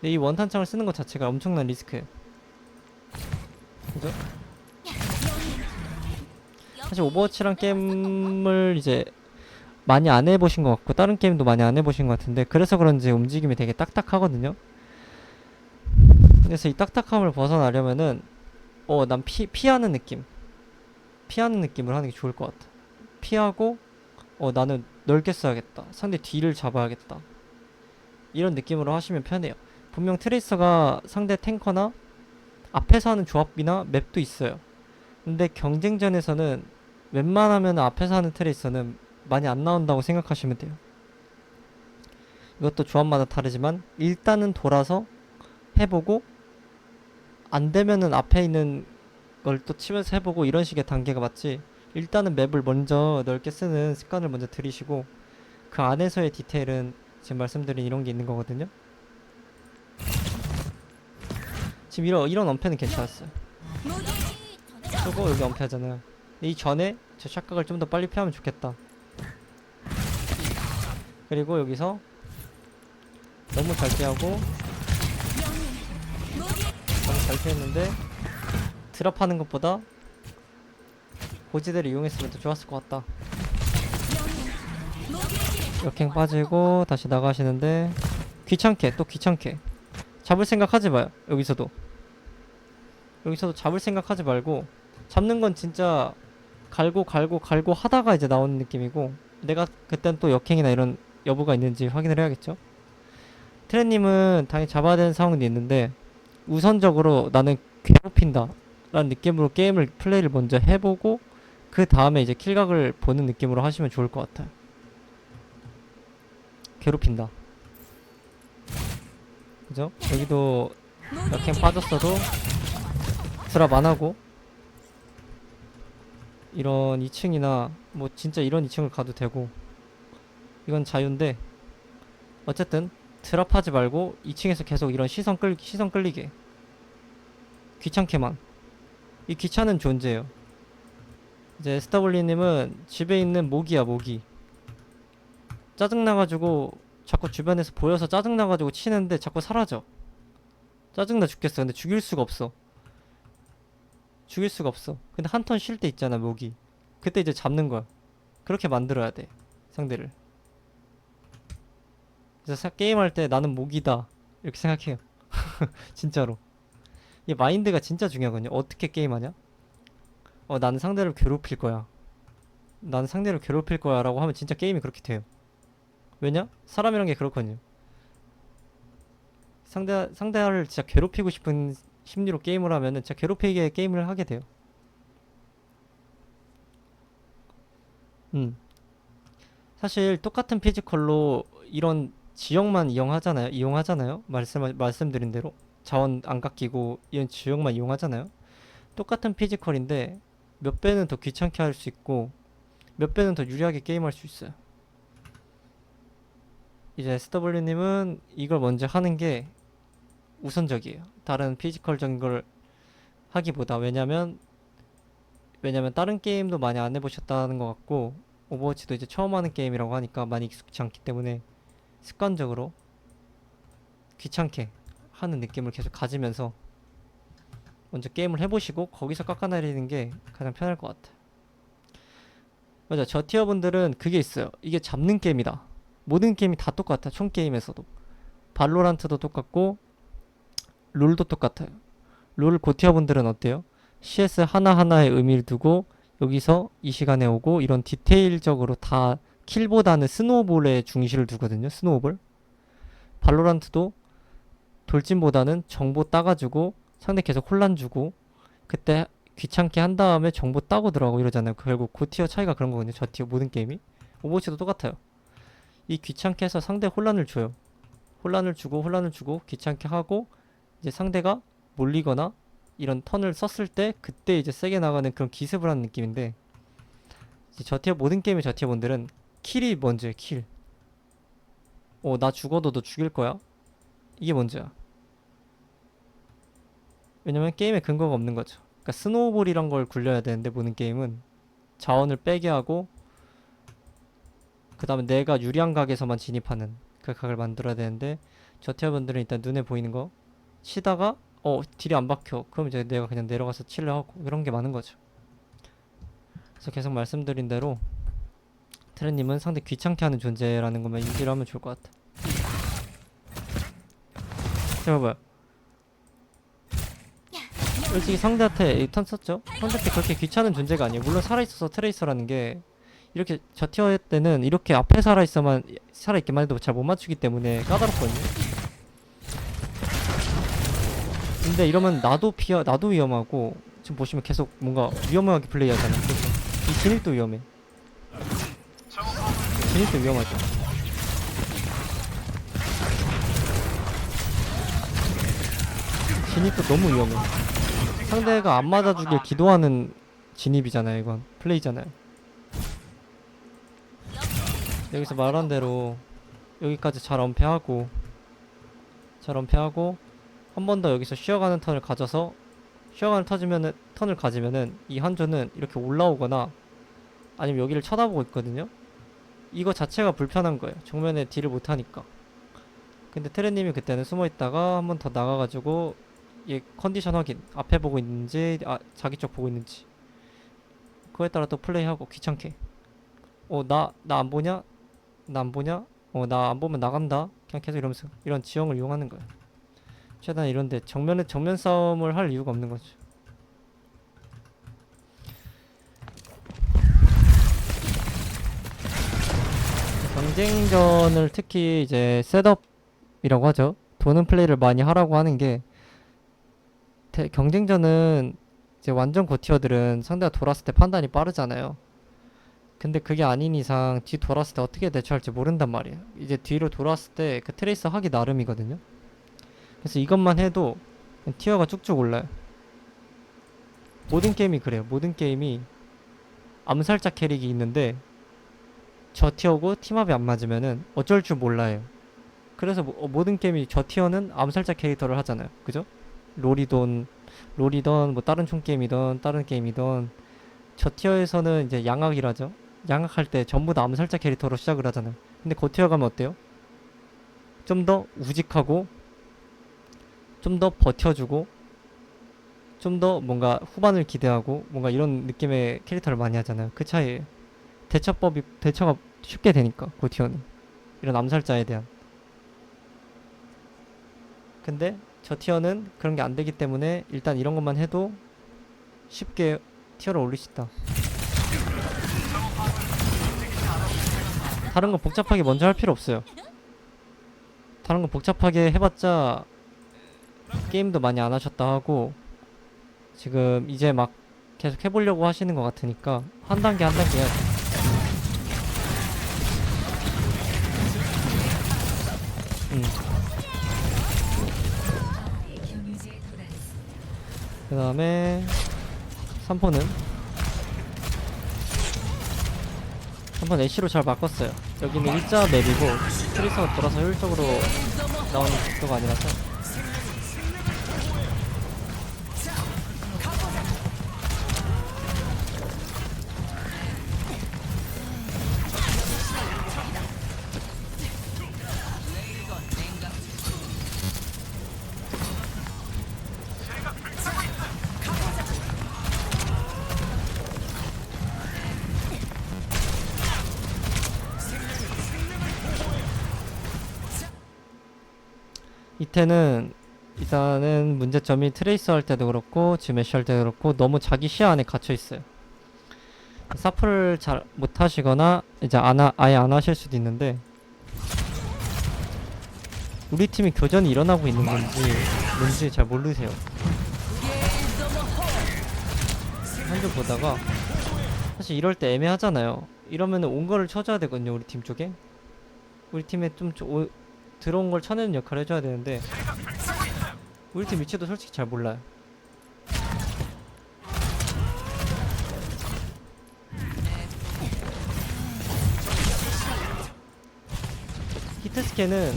근데 이 원탄창을 쓰는 것 자체가 엄청난 리스크예요. 그죠? 사실 오버워치란 게임을 이제 많이 안 해보신 것 같고 다른 게임도 많이 안 해보신 것 같은데, 그래서 그런지 움직임이 되게 딱딱하거든요. 그래서 이 딱딱함을 벗어나려면은 난 피하는 느낌으로 하는 게 좋을 것 같아. 피하고 나는 넓게 써야겠다, 상대 뒤를 잡아야겠다, 이런 느낌으로 하시면 편해요. 분명 트레이서가 상대 탱커나 앞에서 하는 조합이나 맵도 있어요. 근데 경쟁전에서는 웬만하면 앞에서 하는 트레이서는 많이 안 나온다고 생각하시면 돼요. 이것도 조합마다 다르지만 일단은 돌아서 해보고, 안 되면은 앞에 있는 걸 또 치면서 해보고, 이런 식의 단계가 맞지, 일단은 맵을 먼저 넓게 쓰는 습관을 먼저 들이시고, 그 안에서의 디테일은 지금 말씀드린 이런 게 있는 거거든요. 지금 이런 언패는 괜찮았어요. 쏘고 여기 언패하잖아요. 이 전에 저 샷각을 좀 더 빨리 피하면 좋겠다. 그리고 여기서 너무 잘 피하고, 너무 잘 피했는데 드랍하는 것보다 고지대를 이용했으면 더 좋았을 것 같다. 역행 빠지고 다시 나가시는데 귀찮게 또 귀찮게 잡을 생각 하지 마요. 여기서도 잡을 생각 하지 말고 잡는 건 진짜 갈고 하다가 이제 나오는 느낌이고 내가 그땐 또 역행이나 이런 여부가 있는지 확인을 해야겠죠. 트레님은 당연히 잡아야 되는 상황도 있는데 우선적으로 나는 괴롭힌다 라는 느낌으로 게임을 플레이를 먼저 해보고 그 다음에 이제 킬각을 보는 느낌으로 하시면 좋을 것 같아요. 괴롭힌다. 그죠? 여기도 역행 빠졌어도 드랍 안하고 이런 2층이나 뭐 진짜 이런 2층을 가도 되고 이건 자유인데 어쨌든 드랍하지 말고 2층에서 계속 이런 시선 끌리게 귀찮게만. 이 귀찮은 존재예요. 이제 SW님은 집에 있는 모기야 모기. 짜증나가지고 자꾸 주변에서 보여서 짜증나가지고 치는데 자꾸 사라져. 짜증나 죽겠어. 근데 죽일 수가 없어. 근데 한 턴 쉴 때 있잖아 모기. 그때 이제 잡는 거야. 그렇게 만들어야 돼 상대를. 그래서 게임할 때 나는 모기다 이렇게 생각해요. 진짜로 이 마인드가 진짜 중요하거든요. 어떻게 게임하냐? 나는 상대를 괴롭힐 거야 라고 하면 진짜 게임이 그렇게 돼요. 왜냐? 사람이란 게 그렇거든요. 상대를 진짜 괴롭히고 싶은 심리로 게임을 하면은 진짜 괴롭히게 게임을 하게 돼요. 사실 똑같은 피지컬로 이런 지역만 이용하잖아요. 말씀드린 대로 자원 안 깎이고 이런 지역만 이용하잖아요. 똑같은 피지컬인데 몇 배는 더 귀찮게 할 수 있고 몇 배는 더 유리하게 게임할 수 있어요. 이제 SW님은 이걸 먼저 하는 게 우선적이에요. 다른 피지컬적인 걸 하기보다. 왜냐면 다른 게임도 많이 안 해보셨다는 것 같고 오버워치도 이제 처음 하는 게임이라고 하니까 많이 익숙치 않기 때문에 습관적으로 귀찮게 하는 느낌을 계속 가지면서 먼저 게임을 해보시고 거기서 깎아내리는 게 가장 편할 것 같아요. 맞아, 저 티어 분들은 그게 있어요. 이게 잡는 게임이다. 모든 게임이 다 똑같아. 총 게임에서도 발로란트도 똑같고 롤도 똑같아요. 롤 고티어 분들은 어때요? CS 하나하나에 의미를 두고 여기서 이 시간에 오고 이런 디테일적으로 다 킬보다는 스노우볼에 중시를 두거든요. 스노우볼. 발로란트도 돌진보다는 정보 따가지고 상대 계속 혼란 주고 그때 귀찮게 한 다음에 정보 따고 들어가고 이러잖아요. 결국 고티어 차이가 그런 거거든요. 저 티어 모든 게임이. 오버워치도 똑같아요. 이 귀찮게 해서 상대 혼란을 줘요. 혼란을 주고 귀찮게 하고 이제 상대가 몰리거나 이런 턴을 썼을 때 그때 이제 세게 나가는 그런 기습을 하는 느낌인데 이제 저 티어 모든 게임의 저 티어 분들은 킬이 먼저예요. 킬. 나 죽어도 너 죽일 거야. 이게 먼저야. 왜냐면 게임에 근거가 없는 거죠. 그러니까 스노우볼이란 걸 굴려야 되는데 모든 게임은 자원을 빼게 하고 그 다음에 내가 유리한 각에서만 진입하는 그 각을 만들어야 되는데 저 티어 분들은 일단 눈에 보이는 거 치다가 딜이 안 박혀. 그럼 이제 내가 그냥 내려가서 칠을 하고 이런 게 많은 거죠. 그래서 계속 말씀드린 대로 트레님은 상대 귀찮게 하는 존재라는 것만 인지를 하면 좋을 것 같아. 자, 봐봐요. 솔직히 상대한테 턴 썼죠? 상대한테 그렇게 귀찮은 존재가 아니에요. 물론 살아있어서 트레이서라는 게 이렇게 저 티어 때는 이렇게 앞에 살아있기만 해도 잘 못 맞추기 때문에 까다롭거든요. 근데 이러면 나도 위험하고 지금 보시면 계속 뭔가 위험하게 플레이하잖아요. 그래서 이 진입도 위험해. 진입도 위험하죠. 진입도 너무 위험해. 상대가 안 맞아주길 기도하는 진입이잖아요. 이건 플레이잖아요. 여기서 말한 대로 여기까지 잘 엄폐하고 한 번 더 여기서 쉬어가는 턴을 가져서 턴을 가지면은 이 한조는 이렇게 올라오거나 아니면 여기를 쳐다보고 있거든요. 이거 자체가 불편한 거예요. 정면에 딜을 못하니까. 근데 테레님이 그때는 숨어있다가 한 번 더 나가가지고 얘 컨디션 확인, 앞에 보고 있는지 자기 쪽 보고 있는지 그거에 따라 또 플레이하고 귀찮게 나 안 보냐? 나 안 보냐? 나 안 보면 나간다. 그냥 계속 이러면서 이런 지형을 이용하는 거야. 최대한 이런데 정면 싸움을 할 이유가 없는 거죠. 경쟁전을 특히 이제 셋업이라고 하죠. 도는 플레이를 많이 하라고 하는 게 경쟁전은 이제 완전 고티어들은 상대가 돌았을 때 판단이 빠르잖아요. 근데 그게 아닌 이상 뒤 돌았을 때 어떻게 대처할지 모른단 말이에요. 이제 뒤로 돌았을 때 그 트레이서 하기 나름이거든요. 그래서 이것만 해도 티어가 쭉쭉 올라요. 모든 게임이 그래요. 모든 게임이 암살자 캐릭이 있는데 저 티어고 팀합이 안 맞으면은 어쩔 줄 몰라요. 그래서 모든 게임이 저 티어는 암살자 캐릭터를 하잖아요. 그죠? 롤이던 뭐 다른 총 게임이던 다른 게임이던 저 티어에서는 이제 양악이라죠. 양악할 때 전부 다 암살자 캐릭터로 시작을 하잖아요. 근데 그 티어 가면 어때요? 좀 더 우직하고 좀 더 버텨주고 좀 더 뭔가 후반을 기대하고 뭔가 이런 느낌의 캐릭터를 많이 하잖아요. 그 차이에요. 대처가 쉽게 되니까 그 티어는 이런 암살자에 대한. 근데 저 티어는 그런 게 안 되기 때문에 일단 이런 것만 해도 쉽게 티어를 올릴 수 있다. 다른 거 복잡하게 먼저 할 필요 없어요. 다른 거 복잡하게 해봤자 게임도 많이 안 하셨다 하고 지금 이제 막 계속 해보려고 하시는 것 같으니까 한 단계 한 단계 해야 돼. 경유지에 도달했습니다. 그 다음에 3포는 한번 애쉬로 잘 바꿨어요. 여기는 일자 맵이고 트리서가 돌아서 효율적으로 나오는 속도가 아니라서 이태는 일단은 문제점이 트레이서 할 때도 그렇고 지금 애쉬 할 때도 그렇고 너무 자기 시야 안에 갇혀 있어요. 사프를 잘 못하시거나 이제 아예 안 하실 수도 있는데 우리 팀이 교전이 일어나고 있는 건지 뭔지 잘 모르세요. 한줄 보다가 사실 이럴 때 애매하잖아요. 이러면은 온 거를 쳐줘야 되거든요. 우리 팀 쪽에 우리 팀에 좀 들어온 걸 쳐내는 역할을 해줘야 되는데 우리 팀 위치도 솔직히 잘 몰라요. 히트스캔은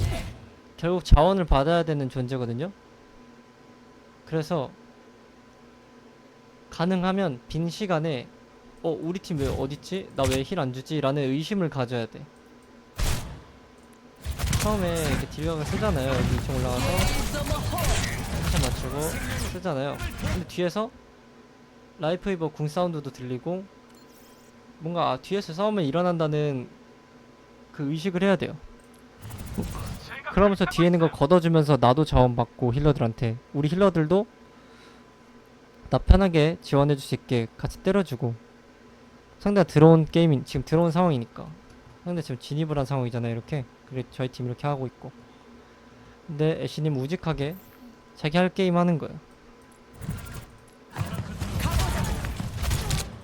결국 자원을 받아야 되는 존재거든요. 그래서 가능하면 빈 시간에 우리 팀 왜 어딨지? 나 왜 힐 안 주지? 라는 의심을 가져야 돼. 처음에 이렇게 딜각을 쓰잖아요. 여기 2층 올라가서 한참 맞추고 쓰잖아요. 근데 뒤에서 라이프 이버 궁 사운드도 들리고 뭔가 뒤에서 싸움이 일어난다는 그 의식을 해야 돼요. 그러면서 뒤에 있는 거 걷어주면서 나도 자원 받고 힐러들한테 우리 힐러들도 나 편하게 지원해줄 수 있게 같이 때려주고 상대가 들어온 게임인 지금 들어온 상황이니까 상대 지금 진입을 한 상황이잖아요. 이렇게 그래 저희 팀 이렇게 하고 있고 근데 애쉬님 우직하게 자기 할 게임 하는 거예요.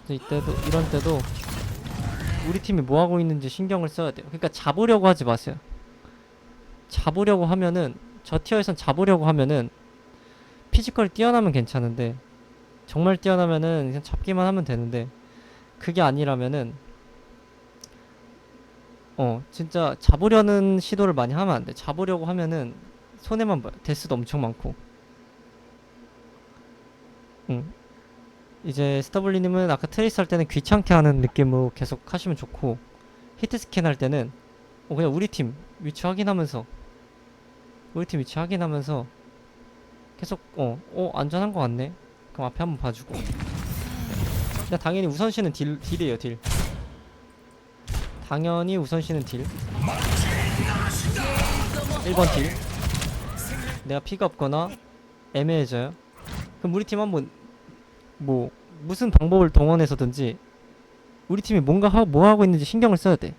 이때도 이런 때도 우리 팀이 뭐 하고 있는지 신경을 써야 돼요. 그러니까 잡으려고 하지 마세요. 잡으려고 하면은 저 티어에선 잡으려고 하면은 피지컬이 뛰어나면 괜찮은데 정말 뛰어나면은 그냥 잡기만 하면 되는데 그게 아니라면은 진짜 잡으려는 시도를 많이 하면 안 돼. 잡으려고 하면은 손해만 봐요. 데스도 엄청 많고. 이제 스타블리님은 아까 트레이스 할 때는 귀찮게 하는 느낌으로 계속 하시면 좋고 히트 스캔 할 때는 그냥 우리 팀 위치 확인하면서 계속 안전한 거 같네. 그럼 앞에 한번 봐주고. 근데 당연히 우선시는 딜이에요. 딜. 당연히 우선시는 딜. 1번 딜. 내가 피가 없거나 애매해져요. 그럼 우리 팀 한번 뭐 무슨 방법을 동원해서든지 우리 팀이 뭔가 뭐 하고 있는지 신경을 써야 돼.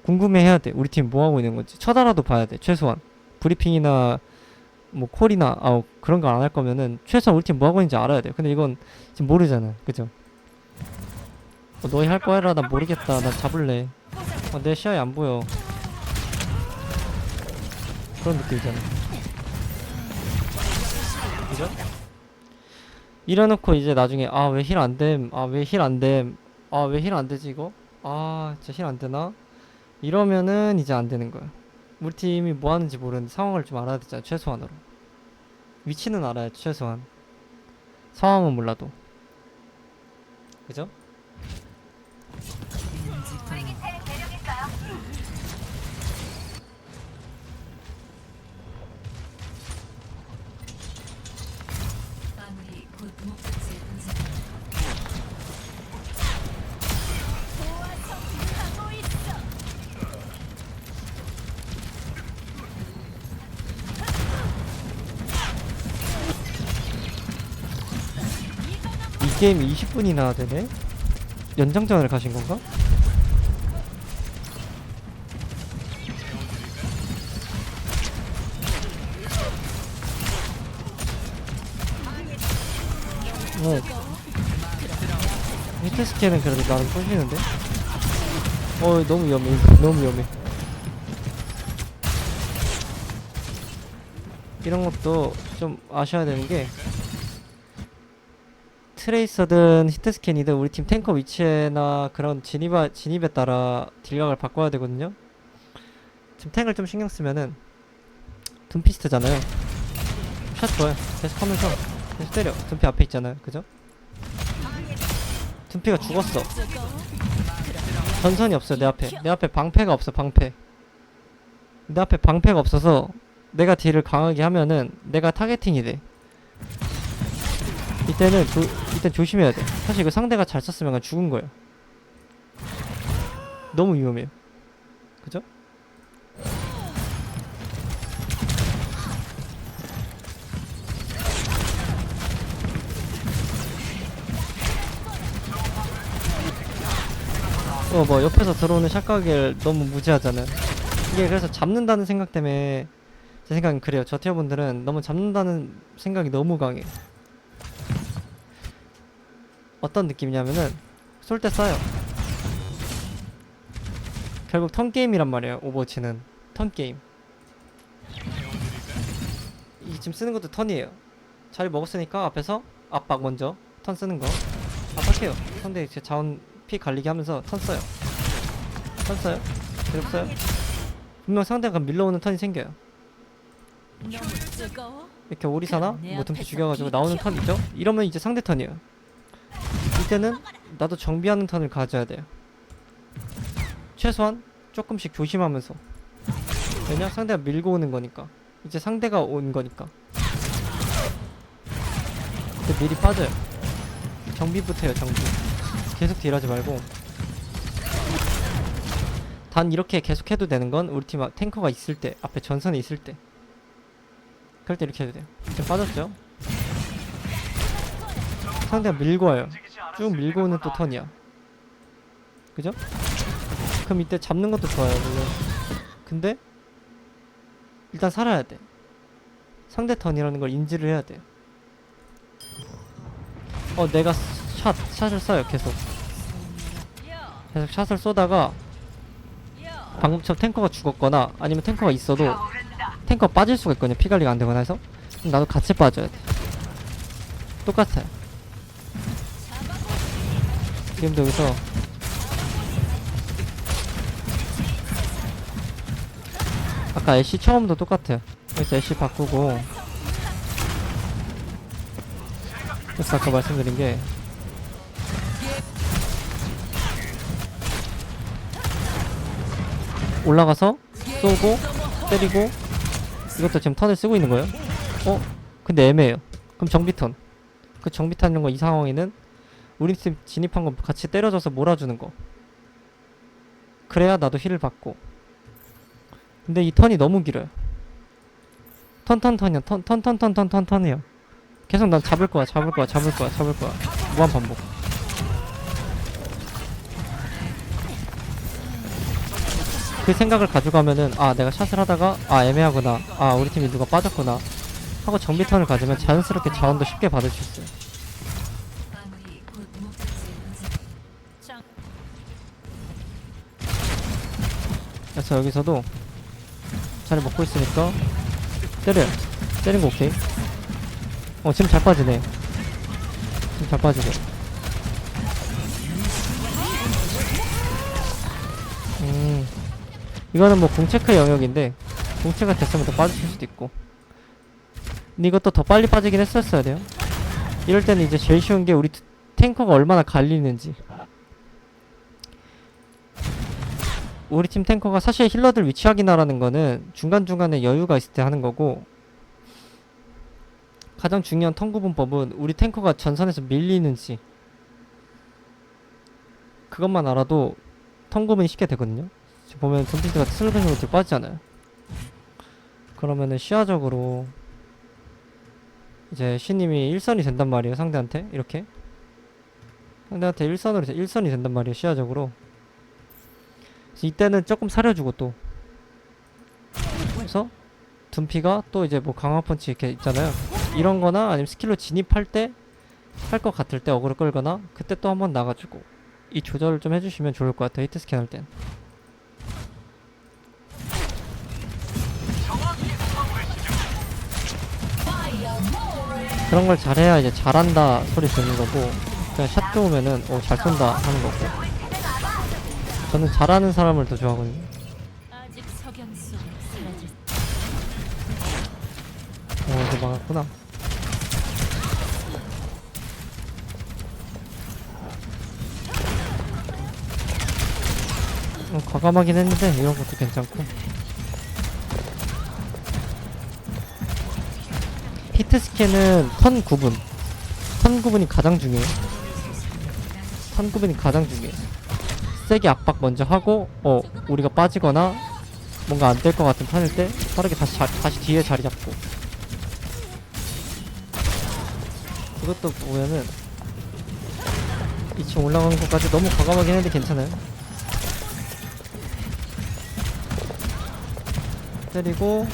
궁금해해야 돼. 우리 팀 뭐 하고 있는 건지 쳐다라도 봐야 돼. 최소한 브리핑이나 뭐 콜이나 그런 거 안 할 거면은 최소한 우리 팀 뭐 하고 있는지 알아야 돼. 근데 이건 지금 모르잖아. 그죠? 너희 할 거 해라. 나 모르겠다. 나 잡을래. 내 시야에 안 보여. 그런 느낌이잖아. 그죠? 이래놓고 이제 나중에 왜 힐 안됨. 왜 힐 안됨. 왜 힐 안되지 이거? 진짜 힐 안되나? 이러면은 이제 안되는 거야. 우리 팀이 뭐 하는지 모르는데 상황을 좀 알아야 되잖아. 최소한으로. 위치는 알아야지 최소한. 상황은 몰라도. 그죠? 마무리 곧 목적지에 도착. 이 게임이 20분이나 되네? 연장전을 가신 건가? 히트 스캔은 그래도 나름 쏘시는데? 너무 위험해. 너무 위험해. 이런 것도 좀 아셔야 되는 게 트레이서든 히트스캔이든 우리 팀 탱커 위치나 그런 진입에 따라 딜각을 바꿔야 되거든요. 지금 탱을 좀 신경 쓰면은 둠피스트잖아요. 샷 좋아요. 계속 하면서 계속 때려. 둠피 앞에 있잖아요. 그죠? 둠피가 죽었어. 전선이 없어요. 내 앞에 방패가 없어. 방패. 내 앞에 방패가 없어서 내가 딜을 강하게 하면은 내가 타겟팅이 돼. 이때는 조심해야 돼. 사실 이거 상대가 잘 썼으면 그냥 죽은 거예요. 너무 위험해요. 그죠? 뭐 옆에서 들어오는 샷각을 너무 무시하잖아요. 이게 그래서 잡는다는 생각 때문에 제 생각은 그래요. 저 티어분들은 너무 잡는다는 생각이 너무 강해. 어떤 느낌이냐면은 쏠 때 쏴요. 결국 턴게임이란 말이에요. 오버워치는 턴게임. 이 지금 쓰는 것도 턴이에요. 자리 먹었으니까 앞에서 압박 먼저 턴 쓰는 거 압박해요. 상대 제 자원 피 갈리게 하면서 턴 써요. 턴 써요. 계속 써요. 분명 상대가 밀러오는 턴이 생겨요. 이렇게 오리사나 뭐 둠피 죽여가지고 나오는 턴 있죠? 이러면 이제 상대 턴이에요. 이때는 나도 정비하는 턴을 가져야 돼요. 최소한 조금씩 조심하면서. 왜냐? 상대가 밀고 오는 거니까. 이제 상대가 온 거니까. 근데 미리 빠져요. 정비부터 해요. 정비. 계속 딜하지 말고. 단 이렇게 계속 해도 되는 건 우리 팀 탱커가 있을 때, 앞에 전선에 있을 때. 그럴 때 이렇게 해도 돼요. 지금 빠졌죠? 상대가 밀고 와요. 쭉 밀고 오는 또 턴이야. 그죠? 그럼 이때 잡는 것도 좋아요. 물론. 근데 일단 살아야 돼. 상대 턴이라는 걸 인지를 해야 돼. 내가 샷을 쏴요. 계속 샷을 쏘다가 방금처럼 탱커가 죽었거나 아니면 탱커가 있어도 탱커 빠질 수가 있거든요. 피 관리가 안 되거나 해서. 그럼 나도 같이 빠져야 돼. 똑같아요. 지금도 여기서 아까 애쉬 처음도 똑같아요. 여기서 애쉬 바꾸고, 그래서 아까 말씀드린 게 올라가서 쏘고 때리고, 이것도 지금 턴을 쓰고 있는 거예요. 근데 애매해요. 그럼 정비턴. 그 정비턴 이런 거 이 상황에는 우리 팀 진입한 거 같이 때려줘서 몰아주는 거. 그래야 나도 힐을 받고. 근데 이 턴이 너무 길어요. 턴이야. 계속 난 잡을 거야. 무한 반복. 그 생각을 가져가면은 아 내가 샷을 하다가 아 애매하구나, 아 우리 팀이 누가 빠졌구나 하고 정비 턴을 가지면 자연스럽게 자원도 쉽게 받을 수 있어요. 마무리 곧 목적지에 도착. 그래서 여기서도 자리 먹고 있으니까 때려요. 때린 거 오케이. 지금 잘 빠지네. 지금 잘 빠지네. 이거는 뭐 공체크의 영역인데 공체가 됐으면 더 빠지실 수도 있고. 근데 이것도 더 빨리 빠지긴 했었어야 돼요. 이럴 때는 이제 제일 쉬운 게 우리 탱커가 얼마나 갈리는지. 우리 팀 탱커가 사실 힐러들 위치 확인하라는 거는 중간중간에 여유가 있을 때 하는 거고, 가장 중요한 턴 구분법은 우리 탱커가 전선에서 밀리는지, 그것만 알아도 턴 구분이 쉽게 되거든요. 지금 보면 둠피드가 슬그적으로 뒤로 빠지잖아요. 그러면은 시야적으로 이제 신님이 1선이 된단 말이에요. 상대한테 이렇게 상대한테 1선이 된단 말이에요. 시야적으로. 그래서 이때는 조금 사려주고, 또 그래서 둠피가 또 이제 뭐 강화 펀치 이렇게 있잖아요. 이런 거나 아니면 스킬로 진입할 때 할 것 같을 때 어그로 끌거나, 그때 또 한번 나가주고, 이 조절을 좀 해주시면 좋을 것 같아요. 히트 스캔 할 땐. 그런 걸 잘해야 이제 잘한다 소리 듣는 거고, 그냥 샷 좋으면은 잘 쏜다 하는 거고. 저는 잘하는 사람을 더 좋아하거든요. 아직 석양 속에 사라질 이거 막았구나. 과감하긴 했는데 이런 것도 괜찮고. 히트 스캔은 턴 구분이 가장 중요해요. 세게 압박 먼저 하고 우리가 빠지거나 뭔가 안 될 것 같은 턴일 때 빠르게 다시 뒤에 자리 잡고. 그것도 보면은 2층 올라가는 것까지 너무 과감하긴 했는데 괜찮아요. 때리고.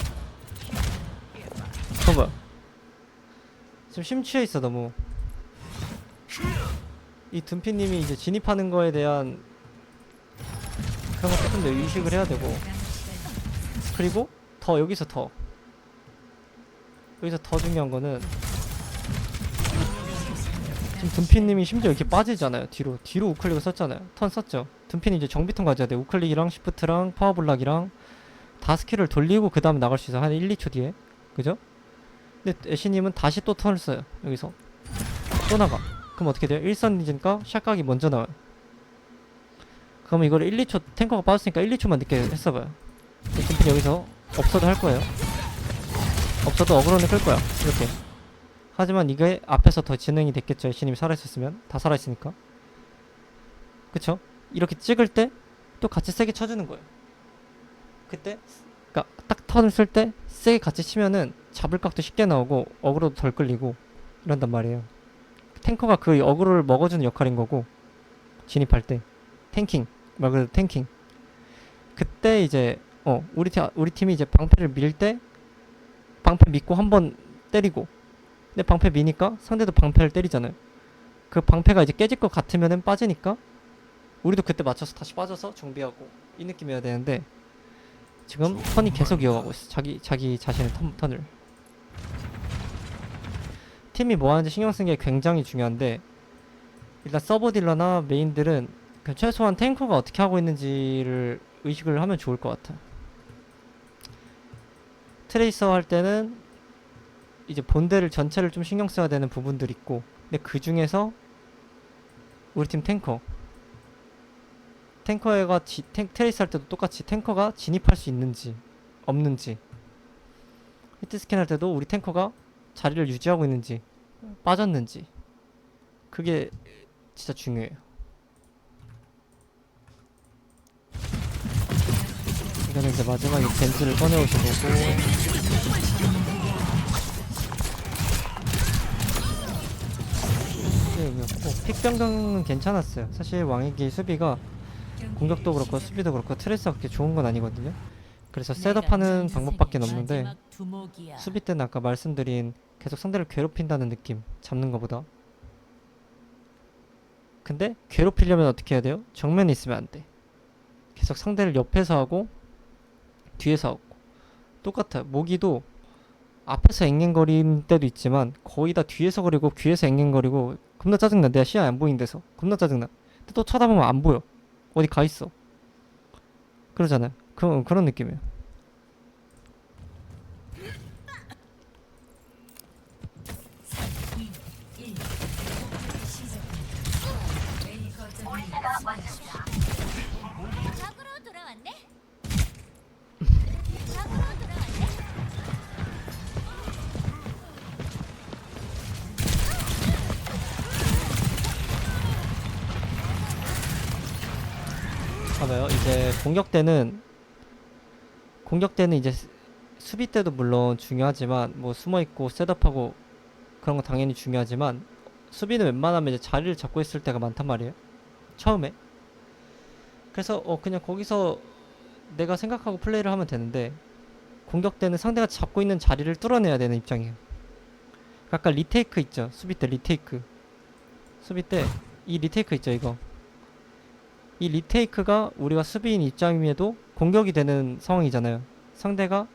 봐봐, 지금 심취해 있어 너무. 이 둠피님이 이제 진입하는 거에 대한 그런 거 조금 더 의식을 해야 되고, 그리고 여기서 더 중요한 거는, 지금 둠피님이 심지어 이렇게 빠지잖아요. 뒤로 우클릭을 썼잖아요. 턴 썼죠. 둠피는 이제 정비턴 가져야 돼. 우클릭이랑 시프트랑 파워블락이랑 다 스킬을 돌리고 그 다음에 나갈 수 있어. 한 1, 2초 뒤에. 그죠? 근데 애쉬님은 다시 또 턴을 써요. 여기서 또 나가. 그럼 어떻게 돼요? 1선 리즈니까 샷각이 먼저 나와요. 그러면 이걸 1, 2초, 탱커가 빠졌으니까 1, 2초만 늦게 했어봐요. 둠피는 여기서 없어도 할 거예요. 없어도 어그로는 끌 거야. 이렇게. 하지만 이게 앞에서 더 진행이 됐겠죠. 애쉬님이 살아있었으면. 다 살아있으니까. 그쵸? 이렇게 찍을 때 또 같이 세게 쳐주는 거예요. 그때 그니까 딱 턴을 쓸 때 세게 같이 치면은 잡을 각도 쉽게 나오고 어그로도 덜 끌리고 이런단 말이에요. 탱커가 그 어그로를 먹어주는 역할인 거고, 진입할 때 탱킹 말 그대로 탱킹. 그때 이제 우리 팀이 이제 방패를 밀 때 방패 믿고 한번 때리고, 근데 방패 미니까 상대도 방패를 때리잖아요. 그 방패가 이제 깨질 것 같으면은 빠지니까 우리도 그때 맞춰서 다시 빠져서 정비하고, 이 느낌이어야 되는데 지금 턴이 계속 이어가고 있어. 자기 자신의 턴을. 팀이 뭐 하는지 신경 쓰는 게 굉장히 중요한데, 일단 서버 딜러나 메인들은 그 최소한 탱커가 어떻게 하고 있는지를 의식을 하면 좋을 것 같아. 트레이서 할 때는 이제 본대를 전체를 좀 신경 써야 되는 부분들이 있고, 근데 그 중에서 우리 팀 탱커가 트레이스 할 때도 똑같이 탱커가 진입할 수 있는지 없는지, 히트 스캔 할 때도 우리 탱커가 자리를 유지하고 있는지 빠졌는지, 그게 진짜 중요해요. 이거는 이제 마지막에 겐지를 꺼내오신 거고. 픽 변경은 괜찮았어요. 사실 왕에게 수비가 공격도 그렇고 수비도 그렇고 트레이스가 그렇게 좋은 건 아니거든요. 그래서 셋업하는 방법밖에 없는데 수비 때는 아까 말씀드린 계속 상대를 괴롭힌다는 느낌 잡는 것보다. 근데 괴롭히려면 어떻게 해야 돼요? 정면에 있으면 안 돼. 계속 상대를 옆에서 하고 뒤에서 하고 똑같아요. 모기도 앞에서 앵앵거리는 때도 있지만 거의 다 뒤에서 거리고 귀에서 앵앵거리고 겁나 짜증나. 내가 시야에 안 보이는 데서 겁나 짜증나. 근데 또 쳐다보면 안 보여. 어디 가 있어. 그러잖아요. 그런 느낌이에요. 작으로 돌아왔네. 작으로 돌아왔네. 봐봐요. 이제 공격 때는 이제 수비 때도 물론 중요하지만 뭐 숨어 있고 셋업하고 그런 거 당연히 중요하지만 수비는 웬만하면 이제 자리를 잡고 있을 때가 많단 말이에요. 처음에. 그래서 그냥 거기서 내가 생각하고 플레이를 하면 되는데 공격 때는 상대가 잡고 있는 자리를 뚫어내야 되는 입장이에요. 아까 리테이크 있죠. 수비 때 리테이크. 수비 때 이 리테이크 있죠. 이거. 이 리테이크가 우리가 수비인 입장임에도 공격이 되는 상황이잖아요. 상대가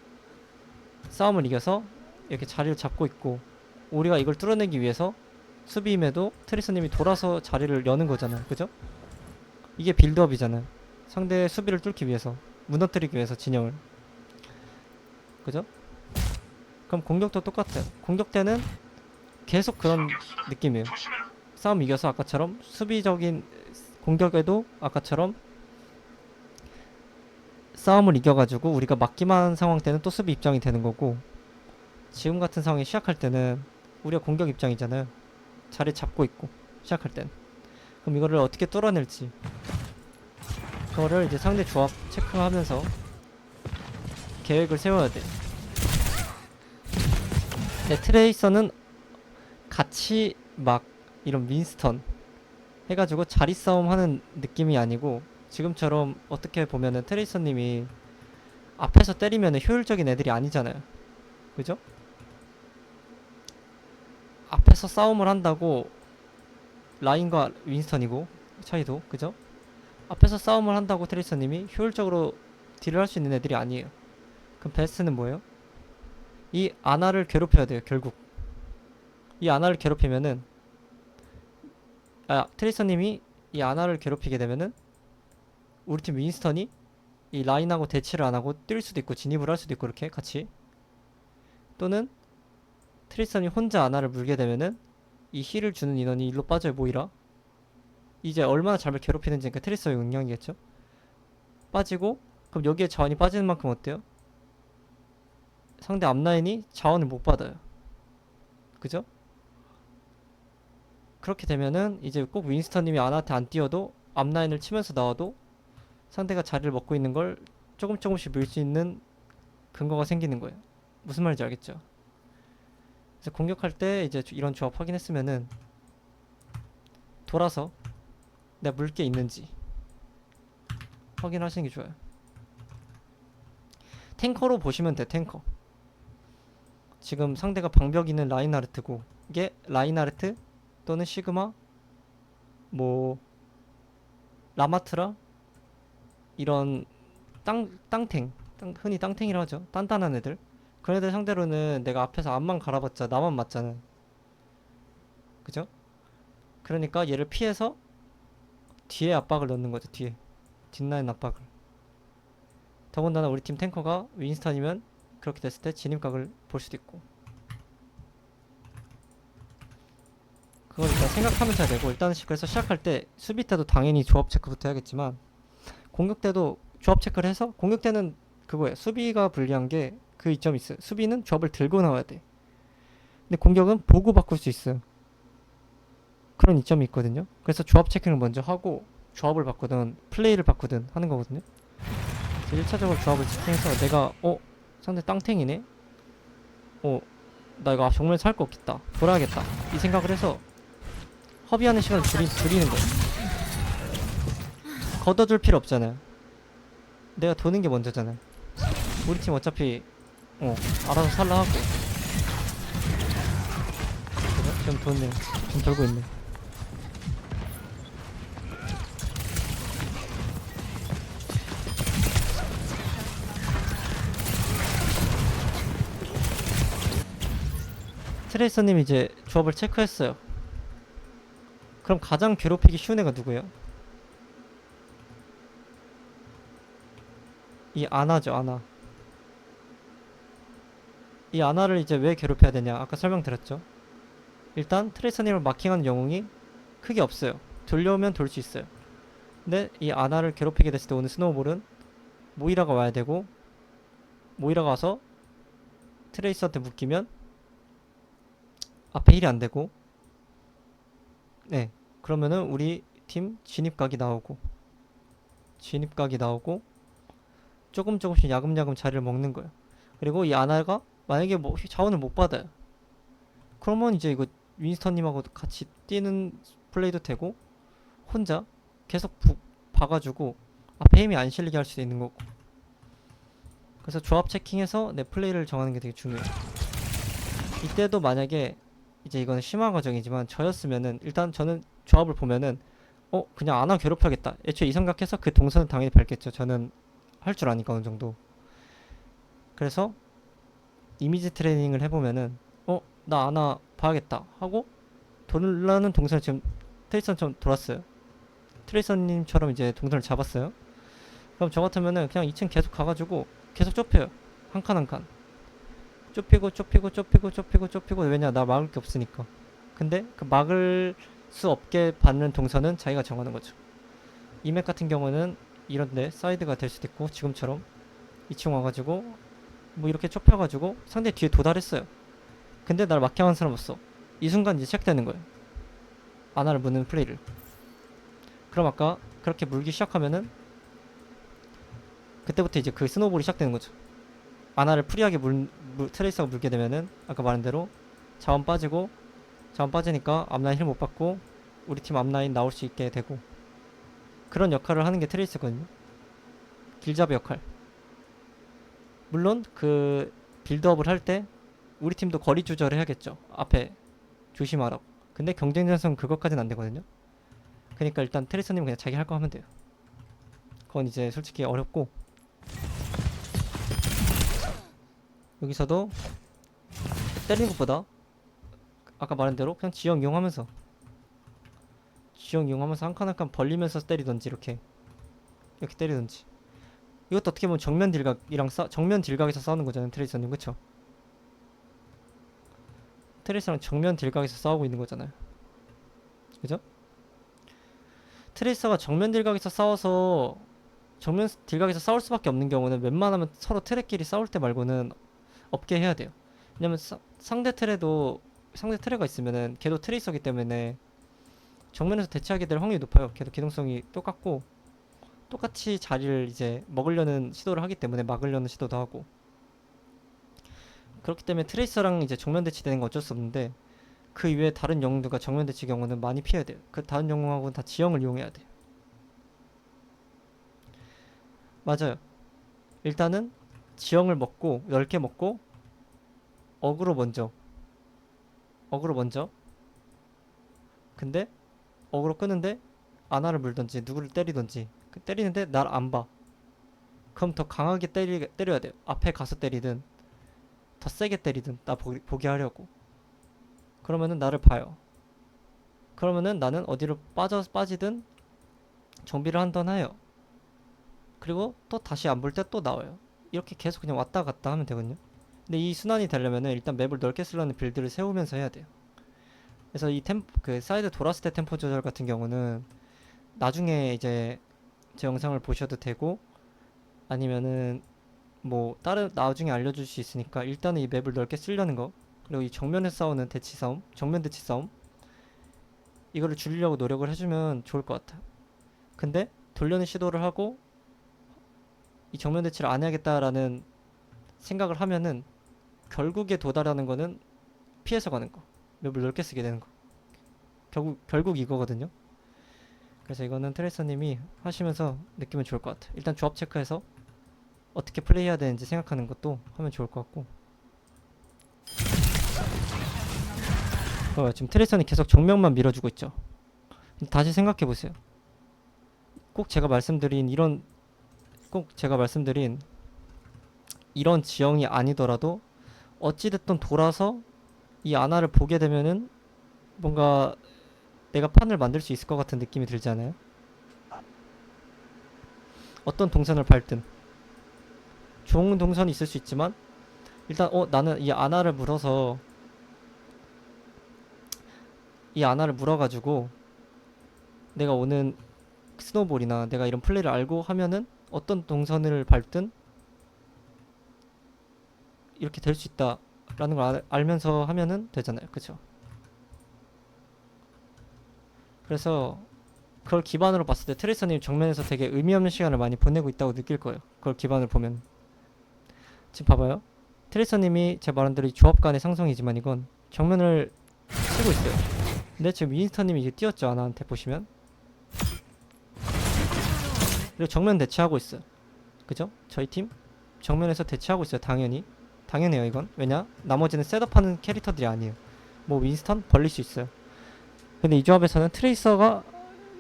싸움을 이겨서 이렇게 자리를 잡고 있고 우리가 이걸 뚫어내기 위해서 수비임에도 트리스님이 돌아서 자리를 여는 거잖아요. 그죠? 이게 빌드업이잖아요. 상대의 수비를 뚫기 위해서 무너뜨리기 위해서 진영을. 그죠? 그럼 공격도 똑같아요. 공격 때는 계속 그런 느낌이에요. 싸움 이겨서 아까처럼 수비적인 공격에도 아까처럼 싸움을 이겨가지고 우리가 막기만 한 상황 때는 또 수비 입장이 되는 거고 지금 같은 상황이 시작할 때는 우리가 공격 입장이잖아요. 자리 잡고 있고 시작할 땐 그럼 이거를 어떻게 뚫어낼지 그거를 이제 상대 조합 체크하면서 계획을 세워야 돼. 트레이서는 같이 막 이런 윈스턴 해가지고 자리 싸움 하는 느낌이 아니고 지금처럼 어떻게 보면은 트레이서님이 앞에서 때리면은 효율적인 애들이 아니잖아요. 그죠? 앞에서 싸움을 한다고 라인과 윈스턴이고 차이도 그죠? 앞에서 싸움을 한다고 트레이서님이 효율적으로 딜을 할 수 있는 애들이 아니에요. 그럼 베스트는 뭐예요? 이 아나를 괴롭혀야 돼요. 결국 이 아나를 괴롭히면은 트레이서님이 이 아나를 괴롭히게 되면은 우리 팀 윈스턴이 이 라인하고 대치를 안 하고 뛸 수도 있고 진입을 할 수도 있고 이렇게 같이 또는 트레이서님이 혼자 아나를 물게 되면은 이 힐을 주는 인원이 일로 빠져요. 모이라 이제 얼마나 잘 괴롭히는지 그 트레이서의 영향이겠죠. 빠지고 그럼 여기에 자원이 빠지는 만큼 어때요? 상대 앞라인이 자원을 못 받아요. 그죠? 그렇게 되면은 이제 꼭 윈스턴님이 아나한테 안 뛰어도 앞라인을 치면서 나와도 상대가 자리를 먹고 있는 걸 조금씩 밀 수 있는 근거가 생기는 거예요. 무슨 말인지 알겠죠? 그래서 공격할 때 이제 이런 조합 확인했으면은 돌아서 내가 물 게 있는지 확인하시는 게 좋아요. 탱커로 보시면 돼. 탱커. 지금 상대가 방벽 있는 라인하르트고 이게 라인하르트 또는 시그마 뭐 라마트라 이런 땅탱 흔히 땅탱이라 하죠. 단단한 애들 그런 애들 상대로는 내가 앞에서 앞만 갈아봤자 나만 맞잖아. 그죠? 그러니까 얘를 피해서 뒤에 압박을 넣는 거죠. 뒤에 뒷라인 압박을. 더군다나 우리 팀 탱커가 윈스턴이면 그렇게 됐을 때 진입각을 볼 수도 있고 그걸 일단 생각하면서 해야 되고 일단은 그래서 시작할 때 수비 때도 당연히 조합 체크부터 해야겠지만 공격 때도 조합 체크를 해서 공격 때는 그거예요. 수비가 불리한 게 그 이점이 있어요. 수비는 조합을 들고 나와야 돼. 근데 공격은 보고 바꿀 수 있어요. 그런 이점이 있거든요. 그래서 조합 체킹을 먼저 하고 조합을 바꾸든 플레이를 바꾸든 하는 거거든요. 1차적으로 조합을 채팅해서 내가 상대 땅탱이네? 나 이거 정말 살 거 없겠다. 돌아야겠다. 이 생각을 해서 허비하는 시간을 줄이는 거예요. 걷어줄 필요 없잖아요. 내가 도는 게 먼저잖아요. 우리 팀 어차피 알아서 살라 하고. 그래? 좀 도네. 좀 돌고 있네. 트레이서님 이제 조합을 체크했어요. 그럼 가장 괴롭히기 쉬운 애가 누구예요? 이 아나죠, 아나. 이 아나를 이제 왜 괴롭혀야 되냐? 아까 설명드렸죠. 일단 트레이서님을 마킹하는 영웅이 크게 없어요. 돌려오면 돌 수 있어요. 근데 이 아나를 괴롭히게 됐을 때 오는 스노우볼은 모이라가 와야 되고, 모이라가 와서 트레이서한테 묶이면 앞에 힐이 안 되고, 네, 그러면은 우리 팀 진입각이 나오고 조금씩 야금야금 자리를 먹는 거예요. 그리고 이 아나가 만약에 뭐 자원을 못 받아요. 그러면 이제 이거 윈스턴님하고 같이 뛰는 플레이도 되고 혼자 계속 봐가지고 앞에 힘이 안 실리게 할 수도 있는 거고. 그래서 조합 체킹해서 내 플레이를 정하는 게 되게 중요해요. 이때도 만약에 이제 이거는 심화 과정이지만 저였으면은 일단 저는 조합을 보면은 그냥 아나 괴롭혀야겠다. 애초에 이 생각해서 그 동선은 당연히 밟겠죠. 저는 할 줄 아니까 어느 정도. 그래서 이미지 트레이닝을 해보면은 나 아나 봐야겠다 하고 돌라는 동선을 지금 트레이서처럼 돌았어요. 트레이서님처럼 이제 동선을 잡았어요. 그럼 저 같으면은 그냥 2층 계속 가가지고 계속 좁혀요. 한 칸 한 칸. 좁히고 왜냐 나 막을 게 없으니까. 근데 그 막을 수 없게 받는 동선은 자기가 정하는 거죠. 이 맵 같은 경우는 이런데 사이드가 될 수도 있고 지금처럼 2층 와가지고 뭐 이렇게 좁혀가지고 상대 뒤에 도달했어요. 근데 날 막혀간 사람 없어. 이 순간 이제 시작되는 거예요. 아나를 무는 플레이를. 그럼 아까 그렇게 물기 시작하면은 그때부터 이제 그 스노우볼이 시작되는 거죠. 아나를 프리하게 트레이서가 물게 되면은 아까 말한 대로 자원 빠지니까 앞라인 힐 못 받고 우리 팀 앞라인 나올 수 있게 되고 그런 역할을 하는 게 트레이서거든요. 길잡이 역할. 물론 그 빌드업을 할 때 우리 팀도 거리 조절을 해야겠죠. 앞에 조심하라고. 근데 경쟁전선 그것까지는 안 되거든요. 그러니까 일단 트레이서님은 그냥 자기 할 거 하면 돼요. 그건 이제 솔직히 어렵고 여기서도 때리는 것보다 아까 말한 대로 그냥 지형 이용하면서 한 칸 한 칸 벌리면서 때리던지 이렇게 때리던지. 이것도 어떻게 보면 정면 딜각에서 싸우는 거잖아요. 트레이서님 그쵸? 트레이서랑 정면 딜각에서 싸우고 있는 거잖아요. 그죠? 트레이서가 정면 딜각에서 싸워서 정면 딜각에서 싸울 수밖에 없는 경우는 웬만하면 서로 트레끼리 싸울 때 말고는 없게 해야 돼요. 왜냐면 상대 트레가 있으면은 걔도 트레이서기 때문에 정면에서 대체하게 될 확률이 높아요. 걔도 기동성이 똑같고 똑같이 자리를 이제 먹으려는 시도를 하기 때문에 막으려는 시도도 하고 그렇기 때문에 트레이서랑 이제 정면 대치되는 건 어쩔 수 없는데 그 이외에 다른 영웅들과 정면 대치 경우는 많이 피해야 돼요. 그 다른 영웅하고는 다 지형을 이용해야 돼요. 맞아요. 일단은 지형을 먹고 넓게 먹고 어그로 먼저 근데 어그로 끄는데 아나를 물던지 누구를 때리던지 때리는데 날 안 봐. 그럼 더 강하게 때려야 돼요. 앞에 가서 때리든 더 세게 때리든 나 보게 하려고. 그러면은 나를 봐요. 그러면은 나는 어디로 빠지든 정비를 한번 해요. 그리고 또 다시 안 볼 때 또 나와요. 이렇게 계속 그냥 왔다 갔다 하면 되거든요. 근데 이 순환이 되려면은 일단 맵을 넓게 쓰려는 빌드를 세우면서 해야 돼요. 그래서 그 사이드 돌았을 때 템포 조절 같은 경우는 나중에 이제 제 영상을 보셔도 되고 아니면은 뭐 다른 나중에 알려줄 수 있으니까 일단은 이 맵을 넓게 쓰려는 거 그리고 이 정면에서 싸우는 정면 대치 싸움 이거를 줄이려고 노력을 해주면 좋을 것 같아요. 근데 돌려는 시도를 하고 이 정면 대치를 안 해야겠다라는 생각을 하면은 결국에 도달하는 거는 피해서 가는 거. 맵을 넓게 쓰게 되는 거. 결국 이거거든요. 그래서 이거는 트레이서님이 하시면서 느끼면 좋을 것 같아. 일단 조합 체크해서 어떻게 플레이해야 되는지 생각하는 것도 하면 좋을 것 같고. 지금 트레이서는 계속 정면만 밀어주고 있죠. 다시 생각해 보세요. 꼭 제가 말씀드린 이런 지형이 아니더라도 어찌됐든 돌아서 이 아나를 보게 되면은 뭔가 내가 판을 만들 수 있을 것 같은 느낌이 들지 않아요? 어떤 동선을 밟든 좋은 동선이 있을 수 있지만 일단 나는 이 아나를 물어가지고 내가 오는 스노볼이나 내가 이런 플레이를 알고 하면은 어떤 동선을 밟든 이렇게 될 수 있다라는 걸 알면서 하면은 되잖아요. 그쵸? 그래서 그걸 기반으로 봤을 때 트레이서님 정면에서 되게 의미 없는 시간을 많이 보내고 있다고 느낄 거예요. 그걸 기반으로 보면. 지금 봐봐요. 트레이서님이 제가 말한 대로 이 조합 간의 상성이지만 이건 정면을 치고 있어요. 근데 지금 윈스턴님이 이게 뛰었죠. 아나한테 보시면. 그리고 정면 대치하고 있어요. 그죠? 저희 팀 정면에서 대치하고 있어요. 당연해요 이건. 왜냐? 나머지는 셋업하는 캐릭터들이 아니에요. 뭐 윈스턴 벌릴 수 있어요. 근데 이 조합에서는 트레이서가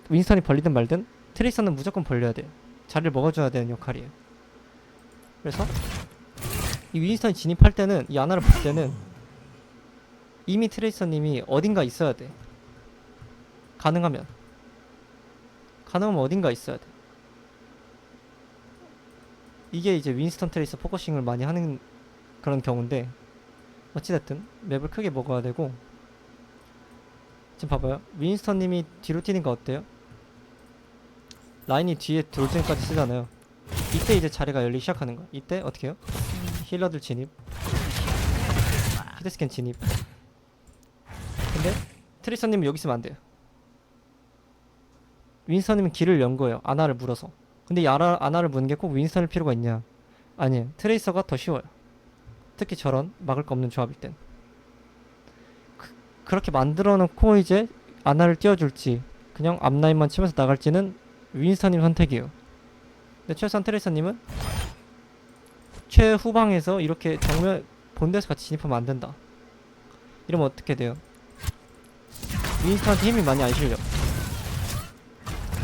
윈스턴이 벌리든 말든 트레이서는 무조건 벌려야 돼요. 자리를 먹어줘야 되는 역할이에요. 그래서 이 윈스턴이 진입할 때는 이 아나를 볼 때는 이미 트레이서님이 어딘가 있어야 돼. 가능하면 어딘가 있어야 돼. 이게 이제 윈스턴 트레이서 포커싱을 많이 하는 그런 경우인데 어찌됐든 맵을 크게 먹어야 되고. 지금 봐봐요. 윈스턴님이 뒤로 뛰는 거 어때요? 라인이 뒤에 돌진까지 쓰잖아요. 이때 이제 자리가 열리기 시작하는 거야. 이때 어떻게 해요? 힐러들 진입, 히드스캔 진입. 근데 트레이서님은 여기 있으면 안 돼요. 윈스턴님은 길을 연 거예요. 아나를 물어서. 근데 이 아나를 무는 게 꼭 윈스턴일 필요가 있냐? 아니에요. 트레이서가 더 쉬워요. 특히 저런 막을 거 없는 조합일 땐. 그렇게 만들어 놓고 이제 아나를 띄워줄지 그냥 앞라인만 치면서 나갈지는 윈스턴님 선택이에요. 근데 최소한 트레이서님은 최후방에서 이렇게 정면 본대에서 같이 진입하면 안 된다. 이러면 어떻게 돼요? 윈스턴한테 힘이 많이 안 실려.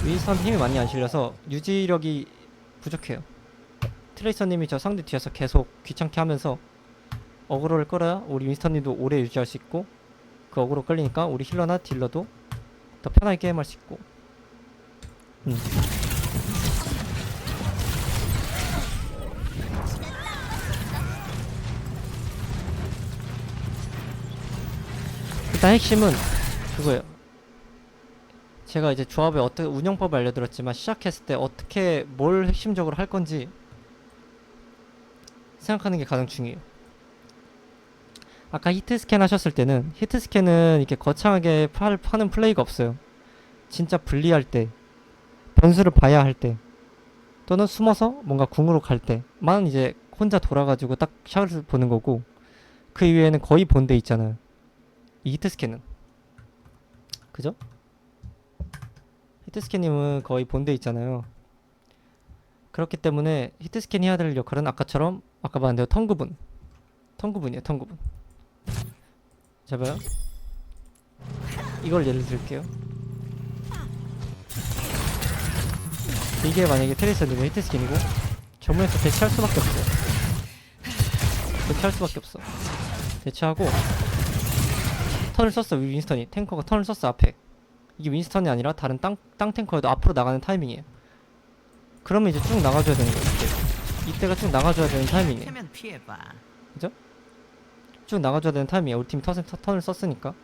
윈스턴한테 힘이 많이 안 실려서 유지력이 부족해요. 트레이서님이 저 상대 뒤에서 계속 귀찮게 하면서 어그로를 끌어야 우리 윈스턴님도 오래 유지할 수 있고, 그 어그로 끌리니까 우리 힐러나 딜러도 더 편하게 게임할 수 있고. 일단 핵심은 그거예요. 제가 이제 조합의 어떻게 운영법을 알려드렸지만 시작했을 때 어떻게 뭘 핵심적으로 할 건지 생각하는 게 가장 중요해요. 아까 히트 스캔 하셨을 때는 히트 스캔은 이렇게 거창하게 파는 플레이가 없어요. 진짜 불리할 때, 변수를 봐야 할 때, 또는 숨어서 뭔가 궁으로 갈 때만 이제 혼자 돌아가지고 딱 샷을 보는 거고, 그 이외에는 거의 본대 있잖아요. 이 히트 스캔은. 그죠? 히트 스캔님은 거의 본대 있잖아요. 그렇기 때문에 히트 스캔 해야 될 역할은 아까처럼 아까 말한 대로 턴구분이에요. 턴구분. 자 봐요. 이걸 예를 들게요. 이게 만약에 트레이서님의 히트 스캔이고 정면에서 대치할 수밖에 없어요. 대치하고 턴을 썼어. 윈스턴이 탱커가 턴을 썼어. 앞에 이게 윈스턴이 아니라 다른 땅 탱커여도 앞으로 나가는 타이밍이에요. 그러면 이제 쭉 나가줘야 되는 거예요. 이때가 쭉 나가줘야 되는 타이밍이에요. 그죠? 쭉 나가줘야 되는 타이밍이에요. 우리 팀이 턴을 썼으니까.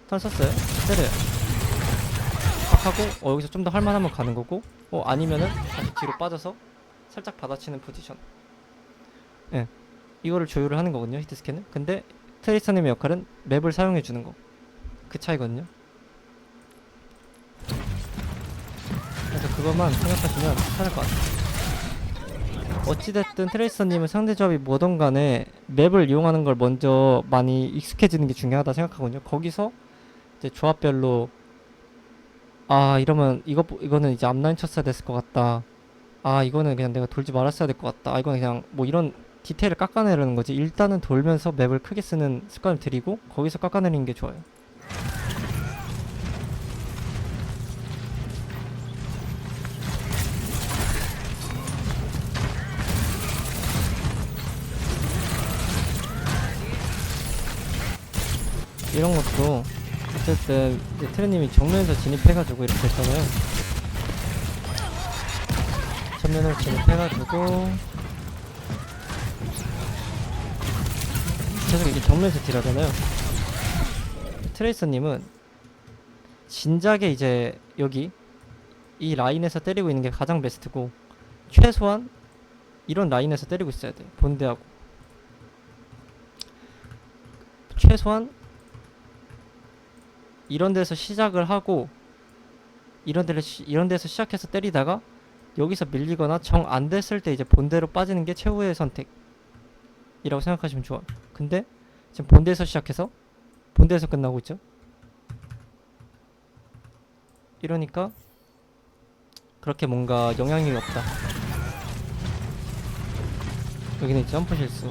턴을 썼어요. 때려요. 딱 하고 여기서 좀 더 할만하면 가는 거고, 아니면은 다시 뒤로 빠져서 살짝 받아치는 포지션. 예, 이거를 조율을 하는 거거든요. 히트 스캔은. 근데 트레이서님의 역할은 맵을 사용해 주는 거. 그 차이거든요. 그래서 그것만 생각하시면 편할 것 같아요. 어찌됐든 트레이서님은 상대 조합이 뭐든 간에 맵을 이용하는 걸 먼저 많이 익숙해지는 게 중요하다 생각하거든요. 거기서 이제 조합별로 아 이러면 이거는 이제 앞라인 쳤어야 됐을 것 같다. 아 이거는 그냥 내가 돌지 말았어야 될 것 같다. 아 이거는 그냥 뭐 이런 디테일을 깎아내려는 거지. 일단은 돌면서 맵을 크게 쓰는 습관을 들이고 거기서 깎아내리는 게 좋아요. 이런 것도 어쨌든 이제 트레님이 정면에서 진입해가지고 이렇게 됐잖아요. 정면으로 진입해가지고 계속 이게 정면에서 딜하잖아요. 트레이서님은 진작에 이제 여기 이 라인에서 때리고 있는 게 가장 베스트고 최소한 이런 라인에서 때리고 있어야 돼. 본대하고 최소한 이런 데서 시작을 하고 이런 데서 시작해서 때리다가 여기서 밀리거나 정 안 됐을 때 이제 본대로 빠지는 게 최후의 선택이라고 생각하시면 좋아요. 근데 지금 본대에서 시작해서 본대에서 끝나고 있죠. 이러니까 그렇게 뭔가 영향이 없다. 여기는 점프 실수.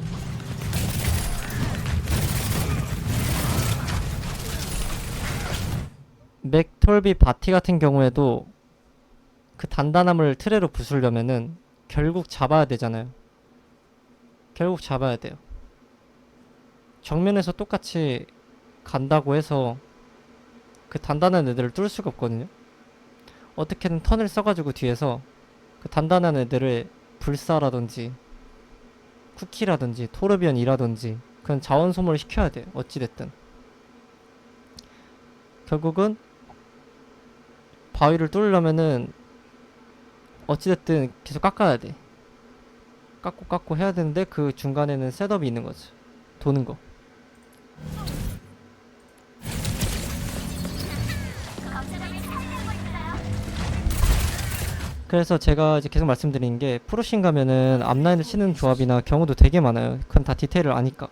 맥톨비 바티 같은 경우에도 그 단단함을 트레로 부수려면은 결국 잡아야 되잖아요. 결국 잡아야 돼요. 정면에서 똑같이 간다고 해서 그 단단한 애들을 뚫을 수가 없거든요. 어떻게든 턴을 써가지고 뒤에서 그 단단한 애들을 불사라든지 쿠키라든지 토르비언이라든지 그런 자원 소모를 시켜야 돼요. 어찌됐든 결국은 바위를 뚫으려면은 어찌됐든 계속 깎아야 돼. 깎고 해야 되는데 그 중간에는 셋업이 있는 거지. 도는 거. 그래서 제가 이제 계속 말씀드리는 게 프로신 가면은 앞라인을 치는 조합이나 경우도 되게 많아요. 그건 다 디테일을 아니까.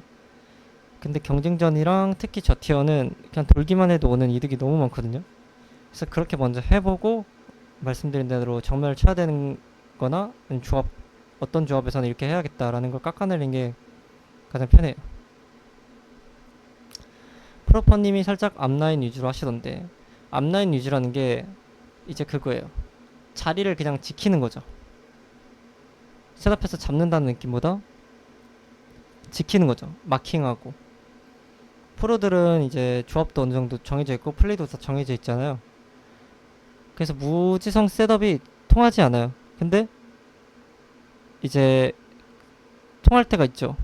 근데 경쟁전이랑 특히 저 티어는 그냥 돌기만 해도 오는 이득이 너무 많거든요. 그래서 그렇게 먼저 해보고 말씀드린 대로 정면을 쳐야 되는 거나 조합 어떤 조합에서는 이렇게 해야겠다라는 걸 깎아내리는 게 가장 편해요. 프로퍼님이 살짝 앞라인 위주로 하시던데 앞라인 위주라는 게 이제 그거예요. 자리를 그냥 지키는 거죠. 셋업해서 잡는다는 느낌보다 지키는 거죠. 마킹하고. 프로들은 이제 조합도 어느 정도 정해져 있고 플레이도 다 정해져 있잖아요. 그래서 무지성 셋업이 통하지 않아요. 근데 이제 통할 때가 있죠.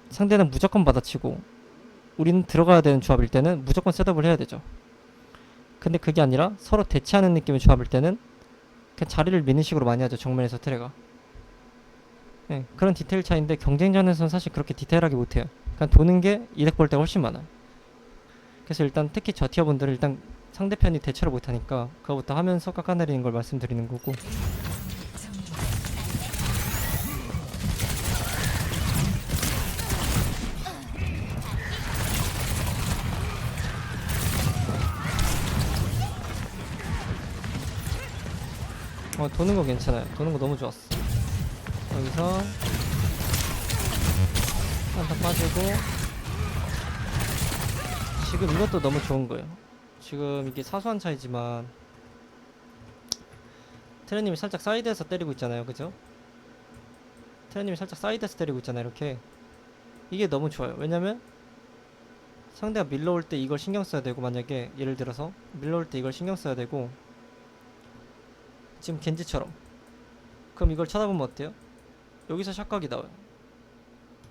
상대는 무조건 받아치고 우리는 들어가야 되는 조합일 때는 무조건 셋업을 해야 되죠. 근데 그게 아니라 서로 대치하는 느낌의 조합일 때는 그냥 자리를 미는 식으로 많이 하죠. 정면에서 트레가. 네, 그런 디테일 차이인데 경쟁전에서는 사실 그렇게 디테일하게 못해요. 그냥 도는 게 이득 볼 때가 훨씬 많아요. 그래서 일단 특히 저 티어분들은 일단 상대편이 대처를 못하니까 그거부터 하면서 깎아내리는 걸 말씀드리는 거고. 도는 거 괜찮아요. 도는 거 너무 좋았어. 여기서 한타 빠지고 지금 이것도 너무 좋은 거예요. 지금 이게 사소한 차이지만 트레님이 살짝 사이드에서 때리고 있잖아요. 그죠? 트레님이 살짝 사이드에서 때리고 있잖아요. 이렇게 이게 너무 좋아요. 왜냐면 상대가 밀러올 때 이걸 신경 써야 되고 만약에 예를 들어서 밀러올 때 이걸 신경 써야 되고 지금 겐지처럼 그럼 이걸 쳐다보면 어때요? 여기서 샷각이 나와요.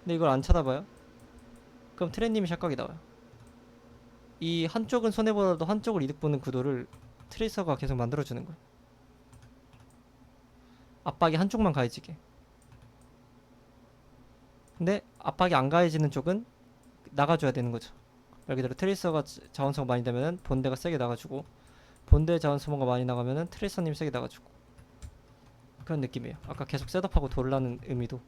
근데 이걸 안 쳐다봐요? 그럼 트레님이 샷각이 나와요. 이 한쪽은 손해보다도 한쪽을 이득 보는 구도를 트레이서가 계속 만들어주는 거예요. 압박이 한쪽만 가해지게. 근데 압박이 안 가해지는 쪽은 나가줘야 되는 거죠. 말 그대로 트레이서가 자원 소모 많이 되면은 본대가 세게 나가주고 본대 자원 소모가 많이 나가면은 트레이서님이 세게 나가주고 그런 느낌이에요. 아까 계속 셋업하고 돌라는 의미도.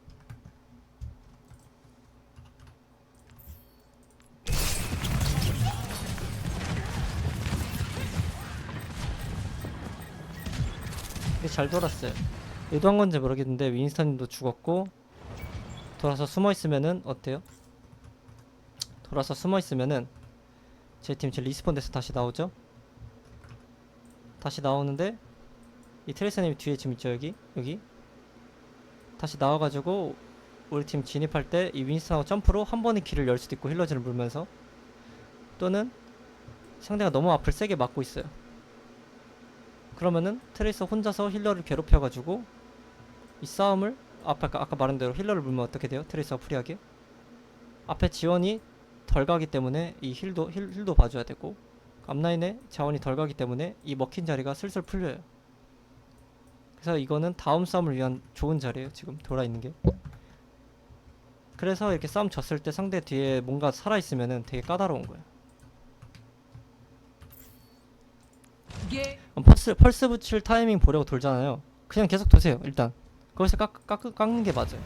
근데 잘 돌았어요. 의도한 건지 모르겠는데 윈스턴님도 죽었고, 돌아서 숨어 있으면은 어때요? 돌아서 숨어 있으면은 제 팀 제 리스폰 돼서 다시 나오죠? 다시 나오는데 이 트레이서님이 뒤에 지금 있죠? 여기 다시 나와가지고 우리 팀 진입할 때 이 윈스턴하고 점프로 한 번에 길을 열 수도 있고, 힐러진을 물면서, 또는 상대가 너무 앞을 세게 막고 있어요. 그러면은 트레이서 혼자서 힐러를 괴롭혀가지고 이 싸움을 아까 말한 대로 힐러를 물면 어떻게 돼요? 트레이서가 프리하게 앞에 지원이 덜 가기 때문에 이 힐도 봐줘야 되고, 앞라인에 자원이 덜 가기 때문에 이 먹힌 자리가 슬슬 풀려요. 그래서 이거는 다음 싸움을 위한 좋은 자리예요. 지금 돌아있는 게. 그래서 이렇게 싸움 졌을 때 상대 뒤에 뭔가 살아있으면은 되게 까다로운 거예요. 펄스 붙일 타이밍 보려고 돌잖아요. 그냥 계속 도세요. 일단 거기서 깎는 게 맞아요.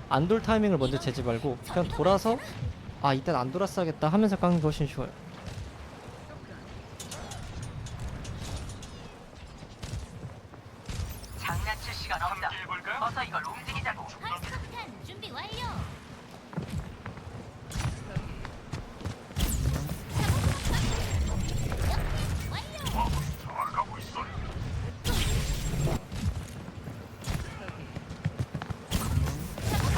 안 돌 타이밍을 먼저 재지 말고 그냥 돌아서, 아 이땐 안 돌았어야겠다 하면서 깎는 게 훨씬 쉬워요. 장난칠 시간 없다. 어서 이걸 움직이자고. 펄스폭탄 준비 완료.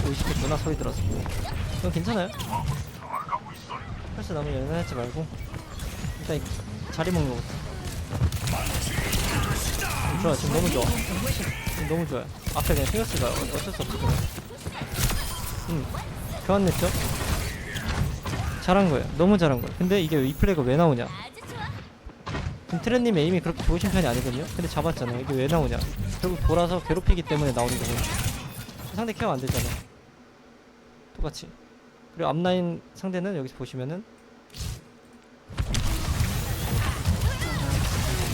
의식했구나. 소리 들었어. 이건 괜찮아요. 펄스 너무 연연하지 말고 일단 자리 먹는 거부터. 좋아. 지금 너무 좋아. 지금 너무 좋아요. 앞에 그냥 신경 쓰지 마요. 어쩔 수 없어. 교환냈죠? 잘한 거예요. 너무 잘한 거예요. 근데 이게 이 플레이가 왜 나오냐? 아주 좋아. 지금 트렌님 에임이 그렇게 좋으신 편이 아니거든요. 근데 잡았잖아요. 이게 왜 나오냐? 결국 돌아서 괴롭히기 때문에 나오는 거고, 상대 케어 안 되잖아요. 똑같이. 그리고 앞라인 상대는 여기서 보시면은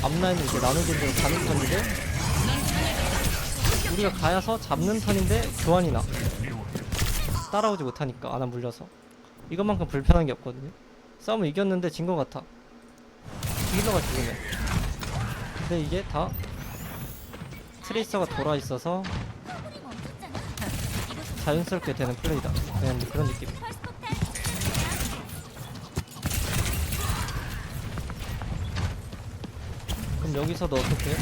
앞라인을 이렇게 나누기로 가는 턴인데 우리가 가야서 잡는 턴인데 교환이 나. 따라오지 못하니까 아나 물려서. 이것만큼 불편한 게 없거든요. 싸움을 이겼는데 진 것 같아. 힐러가 죽으면. 근데 이게 다 트레이서가 돌아 있어서 허물이 멈췄잖아. 자연스럽게 되는 플레이다. 그냥 그런 느낌. 펄스폭탄. 그럼 여기서도 어떻게?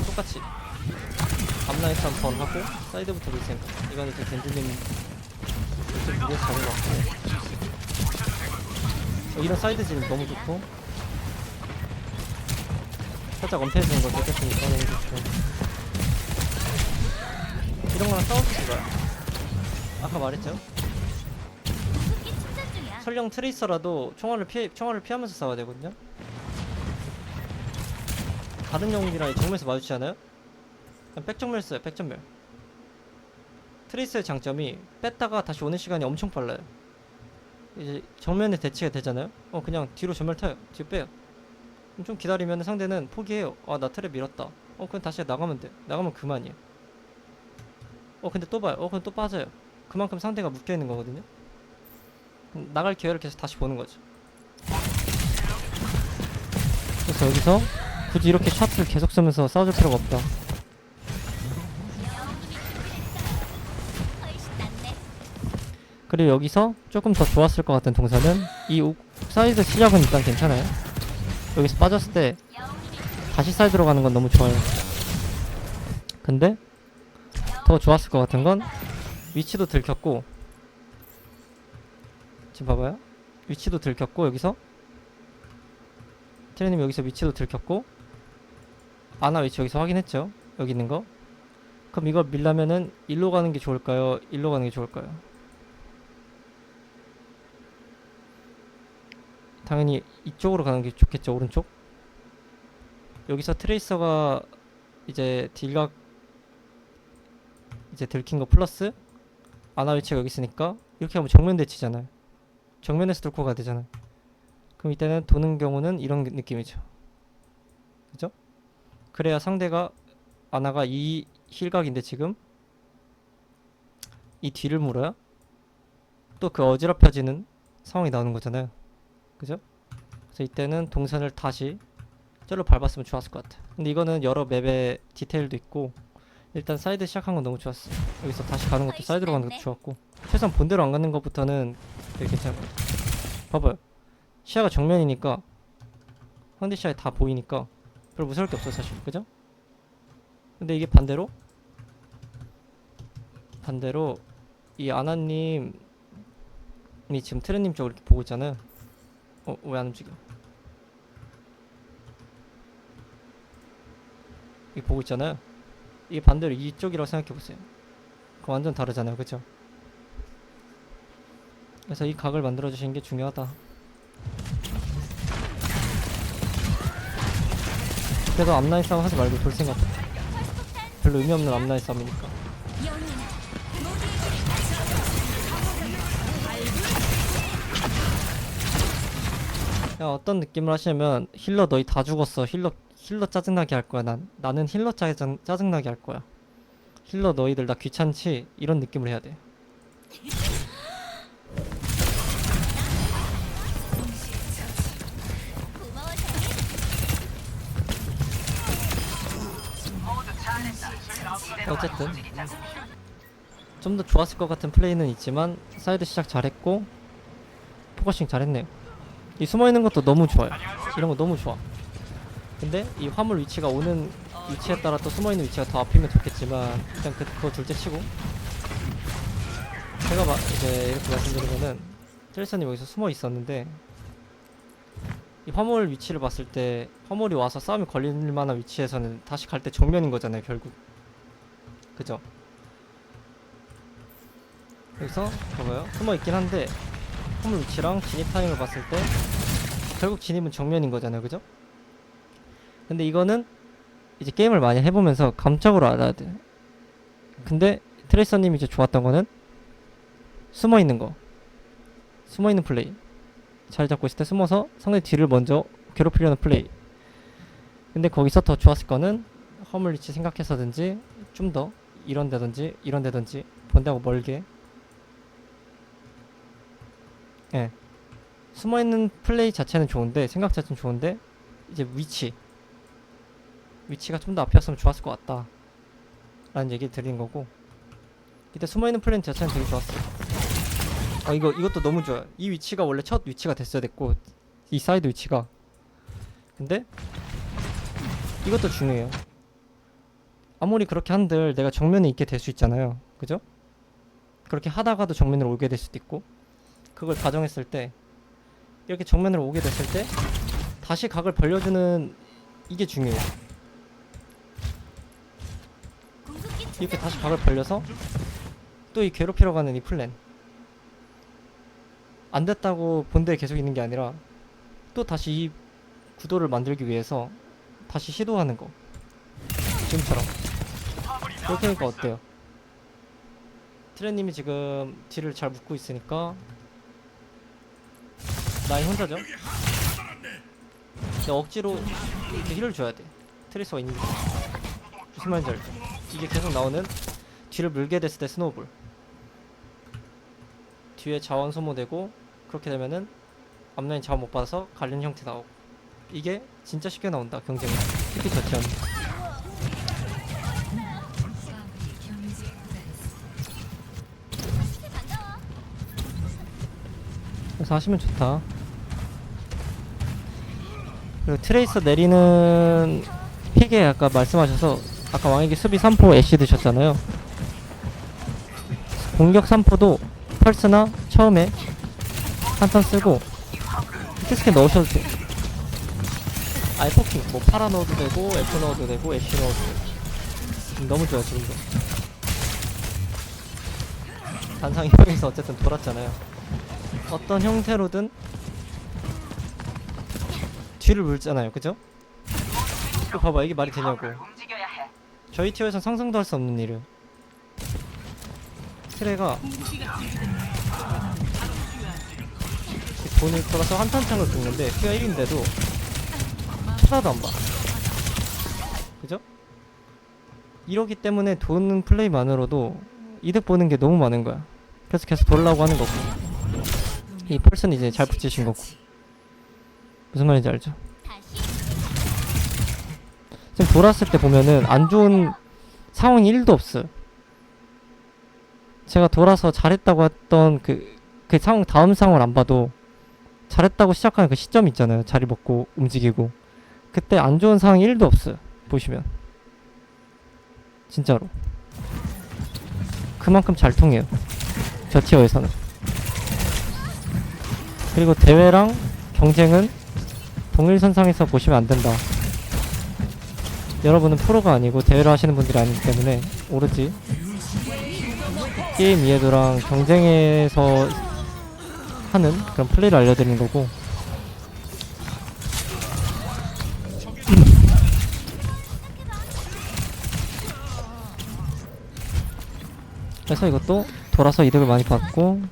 똑같이 앞라인처럼 번하고 사이드부터 밀 생각. 이거는 이제 겐지님 이렇게 무리해서 잡은 것 같고, 이런 사이드 지금 너무 좋고, 살짝 엄폐해주는 거 느꼈으니까 너무 좋고, 이런 거랑 싸워주지 마요. 아까 말했죠? 궁극기 충전 중이야. 설령 트레이서라도 총알을 피하면서 싸워야 되거든요. 다른 영웅이랑 정면에서 마주치지 않아요? 그냥 백정멸 써요. 백정멸. 트레이서의 장점이 뺐다가 다시 오는 시간이 엄청 빨라요. 이제 정면에 대치가 되잖아요. 그냥 뒤로 전멸 타요. 뒤로 빼요. 그럼 좀 기다리면 상대는 포기해요. 아 나 트랩 밀었다. 그냥 다시 나가면 돼. 나가면 그만이에요. 근데 또 봐요. 그럼 또 빠져요. 그만큼 상대가 묶여있는 거거든요. 그럼 나갈 기회를 계속 다시 보는 거죠. 그래서 여기서 굳이 이렇게 샷을 계속 쓰면서 싸워줄 필요가 없다. 훨씬 낫네. 그리고 여기서 조금 더 좋았을 것 같은 동사는 이 사이드 시작은 일단 괜찮아요. 여기서 빠졌을 때 다시 사이드로 가는 건 너무 좋아요. 근데 더 좋았을 것 같은 건 위치도 들켰고, 지금 봐봐요. 위치도 들켰고, 여기서 트레님 여기서 위치도 들켰고, 아나 위치 여기서 확인했죠. 여기 있는 거. 그럼 이걸 밀려면은 일로 가는 게 좋을까요? 일로 가는 게 좋을까요? 당연히 이쪽으로 가는 게 좋겠죠. 오른쪽. 여기서 트레이서가 이제 딜각 이제 들킨 거 플러스 아나 위치가 여기 있으니까 이렇게 하면 정면 대치잖아요. 정면에서 뚫고 가야 되잖아요. 그럼 이때는 도는 경우는 이런 느낌이죠. 그죠? 그래야 상대가 아나가 이 힐각인데 지금 이 뒤를 물어야 또 그 어지럽혀지는 상황이 나오는 거잖아요. 그죠? 그래서 이때는 동선을 다시 저로 밟았으면 좋았을 것 같아. 근데 이거는 여러 맵의 디테일도 있고 일단 사이드 시작한 건 너무 좋았어. 여기서 다시 가는 것도 사이드로 가는 것도 좋았고 최소한 본대로 안 가는 것부터는 되게 괜찮은 것 같아. 봐봐요. 시야가 정면이니까 상대 시야에 다 보이니까 별로 무서울 게 없어 사실. 그죠? 근데 이게 반대로 이 아나님이 지금 트레님 쪽을 이렇게 보고 있잖아요. 왜 안 움직여? 이 보고 있잖아요. 이게 반대로 이쪽이라고 생각해보세요. 그거 완전 다르잖아요. 그쵸? 그래서 이 각을 만들어주시는 게 중요하다. 그래도 앞라인 싸움 하지 말고 돌 생각. 별로 의미 없는 앞라인 싸움이니까. 야, 어떤 느낌을 하시냐면 힐러 너희 다 죽었어. 힐러 짜증나게 할 거야. 나는 힐러 짜증나게 할 거야. 힐러 너희들 나 귀찮지? 이런 느낌을 해야 돼. 고마워 사랑해. 어쨌든 좀 더 좋았을 것 같은 플레이는 있지만 사이드 시작 잘했고 포커싱 잘했네요. 이 숨어있는 것도 너무 좋아요. 이런 거 너무 좋아. 근데 이 화물 위치가 오는 위치에 따라 또 숨어있는 위치가 더 앞이면 좋겠지만 일단 그거 둘째 치고 제가 이제 이렇게 말씀드리면은 트레이서님 여기서 숨어 있었는데 이 화물 위치를 봤을 때 화물이 와서 싸움이 걸릴 만한 위치에서는 다시 갈 때 정면인 거잖아요 결국. 그죠? 여기서 봐봐요. 숨어 있긴 한데 화물 위치랑 진입 타임을 봤을 때 결국 진입은 정면인 거잖아요. 그죠? 근데 이거는 이제 게임을 많이 해보면서 감적으로 알아야 돼. 근데 트레이서님이 이제 좋았던 거는 숨어있는 거, 숨어있는 플레이. 자리 잡고 있을 때 숨어서 상대 뒤를 먼저 괴롭히려는 플레이. 근데 거기서 더 좋았을 거는 화물 위치 생각해서든지 좀 더 이런 데든지 본다고 멀게, 예, 숨어있는 플레이 자체는 좋은데 생각 자체는 좋은데 이제 위치가 좀 더 앞이었으면 좋았을 것 같다 라는 얘기 드리는 거고, 이때 숨어있는 플레이 자체는 되게 좋았어요. 이것도 너무 좋아요. 이 위치가 원래 첫 위치가 됐어야 됐고 이 사이드 위치가. 근데 이것도 중요해요. 아무리 그렇게 한들 내가 정면에 있게 될 수 있잖아요. 그죠? 그렇게 하다가도 정면으로 오게 될 수도 있고, 그걸 가정했을 때 이렇게 정면으로 오게 됐을 때 다시 각을 벌려주는 이게 중요해요. 이렇게 다시 각을 벌려서 또 이 괴롭히러 가는 이 플랜 안 됐다고 본대에 계속 있는 게 아니라 또 다시 이 구도를 만들기 위해서 다시 시도하는 거. 지금처럼 이렇게 하니까 어때요? 트레님이 지금 뒤를 잘 묶고 있으니까 라인 혼자죠? 근데 억지로 이렇게 힐을 줘야 돼. 트레이서가 있는 게 무슨 말인지 알죠? 이게 계속 나오는 뒤를 물게 됐을 때 스노우볼, 뒤에 자원 소모되고 그렇게 되면은 앞라인 자원 못 받아서 갈리는 형태 나오고, 이게 진짜 쉽게 나온다 경쟁은. 특히 저치하는. 그래서 하시면 좋다. 그리고 트레이서 내리는 픽에 아까 말씀하셔서 아까 왕에게 수비 3포 애쉬 드셨잖아요. 공격 3포도 펄스나 처음에 한 턴 쓰고 히트스캔 넣으셔도 돼요. 아예 포킹 뭐 파라 넣어도 되고 F 넣어도 되고 애쉬 넣어도 되고 너무 좋아요 지금도. 단상이 형에서 어쨌든 돌았잖아요. 어떤 형태로든 뒤를 물잖아요. 그죠? 또 봐봐 이게 말이 되냐고. 저희 티어에선 상상도 할 수 없는 일을 트레가 돈을 돌아서 한탄창을 긁는데 티어 1인데도 쳐다도 안 봐. 그죠? 이러기 때문에 도는 플레이만으로도 이득 보는 게 너무 많은 거야. 그래서 계속 돌라고 하는 거고. 이 펄스는 이제 잘 붙이신 거고. 무슨 말인지 알죠? 다시 지금 돌았을 때 보면은 안 좋은 상황이 1도 없어요. 제가 돌아서 잘했다고 했던 그 상황, 다음 상황을 안 봐도 잘했다고 시작하는 그 시점 있잖아요. 자리 먹고 움직이고. 그때 안 좋은 상황이 1도 없어요. 보시면. 진짜로. 그만큼 잘 통해요. 저 티어에서는. 그리고 대회랑 경쟁은 동일선상에서 보시면 안 된다. 여러분은 프로가 아니고 대회를 하시는 분들이 아니기 때문에 오로지 게임 이해도랑 경쟁에서 하는 그런 플레이를 알려드리는 거고. 그래서 이것도 돌아서 이득을 많이 받고,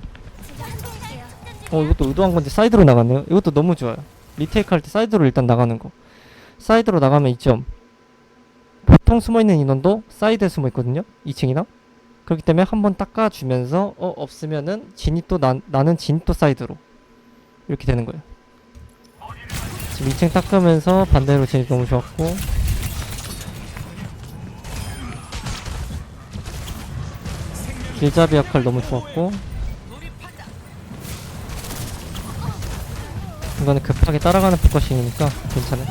이것도 의도한 건데 사이드로 나갔네요. 이것도 너무 좋아요. 리테이크 할 때 사이드로 일단 나가는 거. 사이드로 나가면 2점. 보통 숨어있는 인원도 사이드에 숨어있거든요. 2층이나. 그렇기 때문에 한번 닦아주면서 없으면은 진입도 나는 진입도 사이드로 이렇게 되는 거예요. 지금 2층 닦으면서 반대로 진입 너무 좋았고, 길잡이 역할 너무 좋았고, 이거는 급하게 따라가는 포커싱이니까 괜찮아요.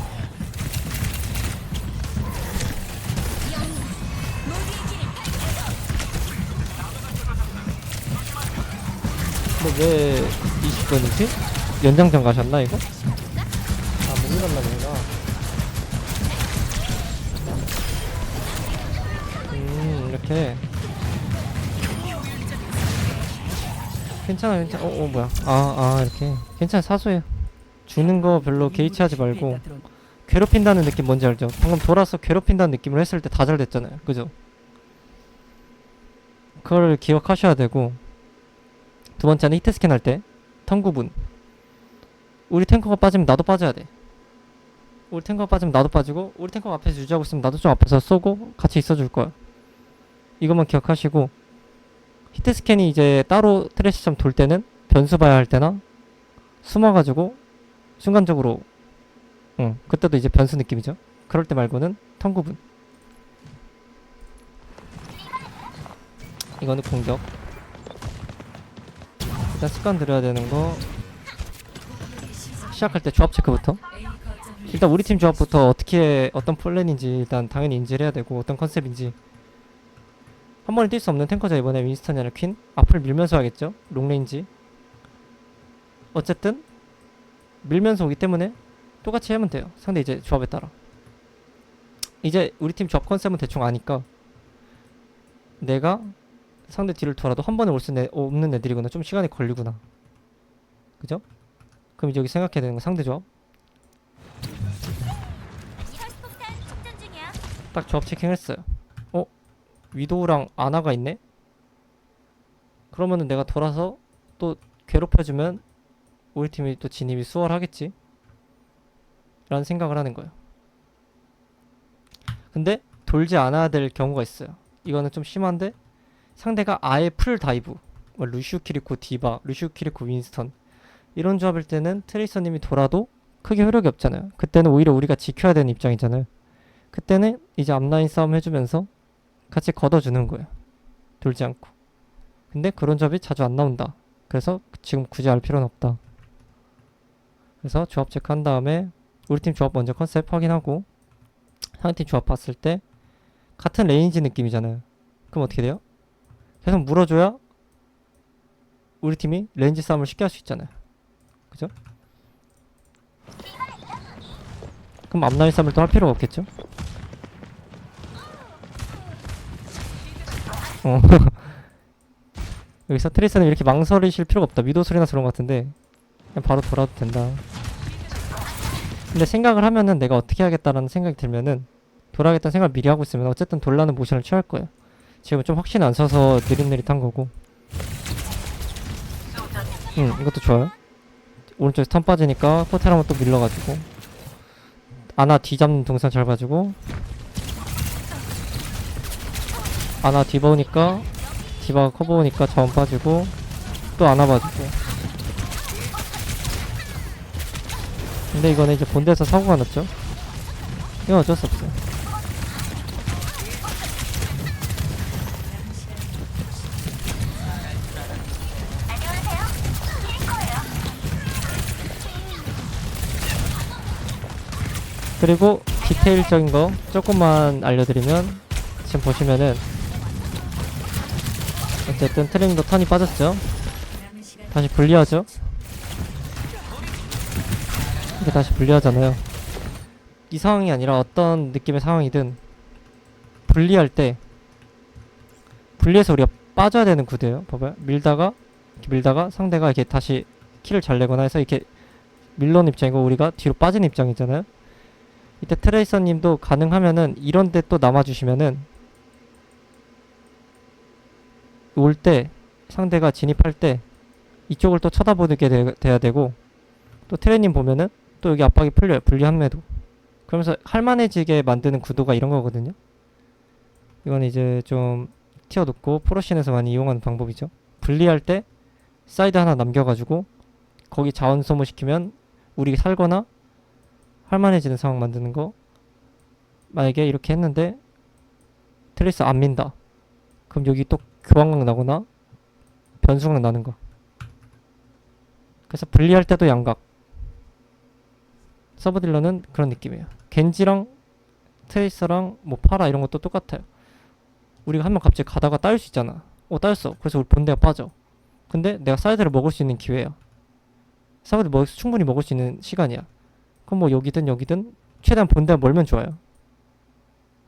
근데 왜 20분이지? 연장전 가셨나 이거? 못 밀었나 보구나. 이렇게 괜찮아. 뭐야. 이렇게 괜찮아. 사소해요. 주는 거 별로 개의치하지 말고. 괴롭힌다는 느낌 뭔지 알죠? 방금 돌아서 괴롭힌다는 느낌을 했을 때 다 잘 됐잖아요. 그죠? 그걸 기억하셔야 되고, 두 번째는 히트 스캔 할 때 턴 구분. 우리 탱커가 빠지면 나도 빠져야 돼. 우리 탱커가 빠지면 나도 빠지고, 우리 탱커가 앞에서 유지하고 있으면 나도 좀 앞에서 쏘고 같이 있어줄 거야. 이것만 기억하시고, 히트 스캔이 이제 따로 트래시점 돌 때는 변수 봐야 할 때나 숨어가지고 순간적으로 그때도 이제 변수 느낌이죠. 그럴 때 말고는 턴 구분. 이거는 공격. 일단 습관 들여야 되는 거, 시작할 때 조합 체크부터. 일단 우리 팀 조합부터 어떤 플랜인지 일단 당연히 인지를 해야 되고, 어떤 컨셉인지. 한 번에 뛸 수 없는 탱커자 이번에 윈스턴이 아니라 퀸. 앞을 밀면서 하겠죠. 롱레인지. 어쨌든 밀면서 오기 때문에 똑같이 하면 돼요. 상대 이제 조합에 따라. 이제 우리 팀 조합 컨셉은 대충 아니까 내가 상대 뒤를 돌아도 한 번에 올 수 없는 애들이구나. 좀 시간이 걸리구나. 그죠? 그럼 이제 여기 생각해야 되는 거 상대 조합. 혈폭탄 충전 중이야. 딱 조합 체킹했어요. 위도우랑 아나가 있네? 그러면은 내가 돌아서 또 괴롭혀주면 우리 팀이 또 진입이 수월하겠지? 라는 생각을 하는 거예요. 근데 돌지 않아야 될 경우가 있어요. 이거는 좀 심한데, 상대가 아예 풀 다이브, 루시우 키리코 디바, 루시우 키리코 윈스턴 이런 조합일 때는 트레이서님이 돌아도 크게 효력이 없잖아요. 그때는 오히려 우리가 지켜야 되는 입장이잖아요. 그때는 이제 앞라인 싸움 해주면서 같이 걷어주는 거예요. 돌지 않고. 근데 그런 조합이 자주 안 나온다. 그래서 지금 굳이 알 필요는 없다. 그래서 조합 체크한 다음에 우리 팀 조합 먼저 컨셉 확인하고, 상대팀 조합 봤을 때 같은 레인지 느낌이잖아요. 그럼 어떻게 돼요? 계속 물어줘야 우리 팀이 레인지 싸움을 쉽게 할 수 있잖아요. 그죠? 그럼 앞라인 싸움을 또 할 필요가 없겠죠? 여기서 트레이서는 이렇게 망설이실 필요가 없다. 위도 소리나 그런 것 같은데 그냥 바로 돌아도 된다. 근데 생각을 하면은 내가 어떻게 하겠다라는 생각이 들면은, 돌아가겠다는 생각을 미리 하고 있으면 어쨌든 돌라는 모션을 취할 거예요. 지금 좀 확신 안 서서 느릿느릿한 거고. 이것도 좋아요. 오른쪽에서 턴 빠지니까 포텔 한번 또 밀러가지고 아나 뒤 잡는 동선 잘 봐주고, 아나 디바 오니까 디바가 커버 오니까 자원 빠지고 또 아나 봐주고. 근데 이거는 이제 본대에서 사고가 났죠. 이건 어쩔 수 없어요. 그리고 디테일적인 거 조금만 알려드리면, 지금 보시면은 어쨌든 트레이닝도 턴이 빠졌죠. 다시 분리하죠. 이게 다시 분리하잖아요. 이 상황이 아니라 어떤 느낌의 상황이든 분리할 때, 분리해서 우리가 빠져야 되는 구도예요. 봐봐요. 밀다가 이렇게 밀다가 상대가 이렇게 다시 킬을 잘 내거나 해서 이렇게 밀러는 입장이고 우리가 뒤로 빠지는 입장이잖아요. 이때 트레이서님도 가능하면은 이런데 또 남아주시면은 올 때 상대가 진입할 때 이쪽을 또 쳐다보게 돼야 되고, 또 트레이님 보면은 또 여기 압박이 풀려요. 분리함에도. 그러면서 할만해지게 만드는 구도가 이런 거거든요. 이건 이제 좀 티어 높고 프로씬에서 많이 이용하는 방법이죠. 분리할 때 사이드 하나 남겨가지고 거기 자원 소모시키면 우리 살거나 할만해지는 상황 만드는 거. 만약에 이렇게 했는데 트레이스 안 민다, 그럼 여기 또 교환각 나거나 변수각 나는 거. 그래서 분리할 때도 양각. 서브딜러는 그런 느낌이에요. 겐지랑 트레이서랑 뭐 파라 이런 것도 똑같아요. 우리가 한 명 갑자기 가다가 따일 수 있잖아. 따였어. 그래서 우리 본대가 빠져. 근데 내가 사이드를 먹을 수 있는 기회야. 사이드 충분히 먹을 수 있는 시간이야. 그럼 뭐 여기든 여기든 최대한 본대가 멀면 좋아요.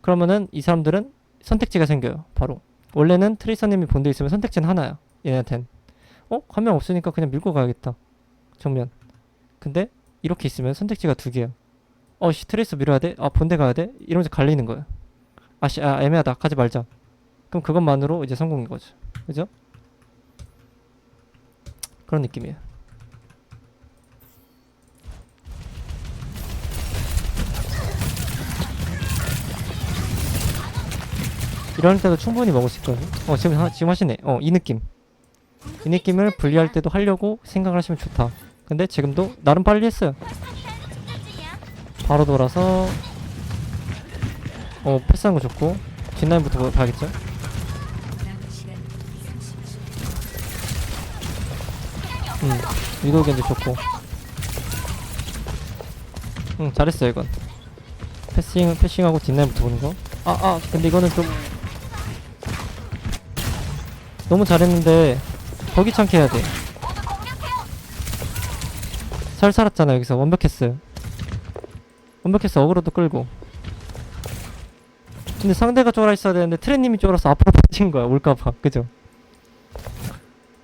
그러면은 이 사람들은 선택지가 생겨요. 바로 원래는 트레이서님이 본대에 있으면 선택지는 하나야. 얘네한텐 한 명 없으니까 그냥 밀고 가야겠다, 정면. 근데 이렇게 있으면 선택지가 두 개야. 트레이서 밀어야 돼? 본대 가야 돼? 이러면서 갈리는 거야. 애매하다, 가지 말자. 그럼 그것만으로 이제 성공인 거죠. 그죠? 그런 느낌이에요. 이럴 때도 충분히 먹을 수 있거든요. 지금 하시네. 이 느낌. 이 느낌을 분리할 때도 하려고 생각을 하시면 좋다. 근데 지금도 나름 빨리 했어요. 바로 돌아서 패스하는 거 좋고, 뒷라인부터 봐야겠죠? 위도우 겐지 좋고. 잘했어요 이건. 패싱하고 뒷라인부터 보는 거. 근데 이거는 좀 너무 잘했는데 더 귀찮게 해야 돼. 잘 살았잖아. 여기서 완벽했어요. 어그로도 끌고. 근데 상대가 쫄아 있어야 되는데 트레님이 쫄아서 앞으로 빠진 거야. 올까봐. 그죠?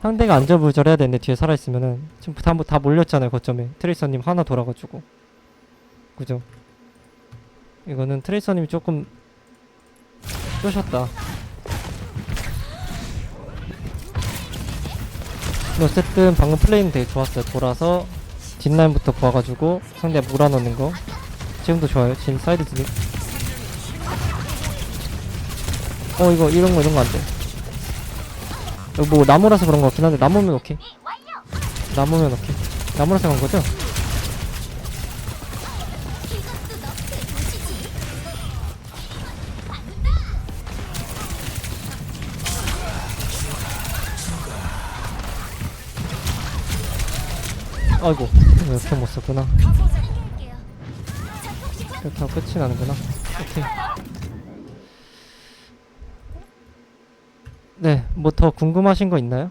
상대가 안절부절해야 되는데 뒤에 살아있으면은 지금 다 몰렸잖아요. 거점에 트레이서님 하나 돌아가지고. 그죠? 이거는 트레이서님이 조금 쪼셨다. 근데 어쨌든 방금 플레이는 되게 좋았어요. 돌아서 뒷라인부터 봐가지고 상대 몰아넣는 거 지금도 좋아요. 지금 사이드 진입. 이런 거 안 돼. 뭐 나무라서 그런 거 같긴 한데, 나무면 오케이. 나무라서 그런 거죠? 아이고, 이렇게 못 썼구나. 이렇게 하고 끝이 나는구나. 오케이. 네, 뭐 더 궁금하신 거 있나요?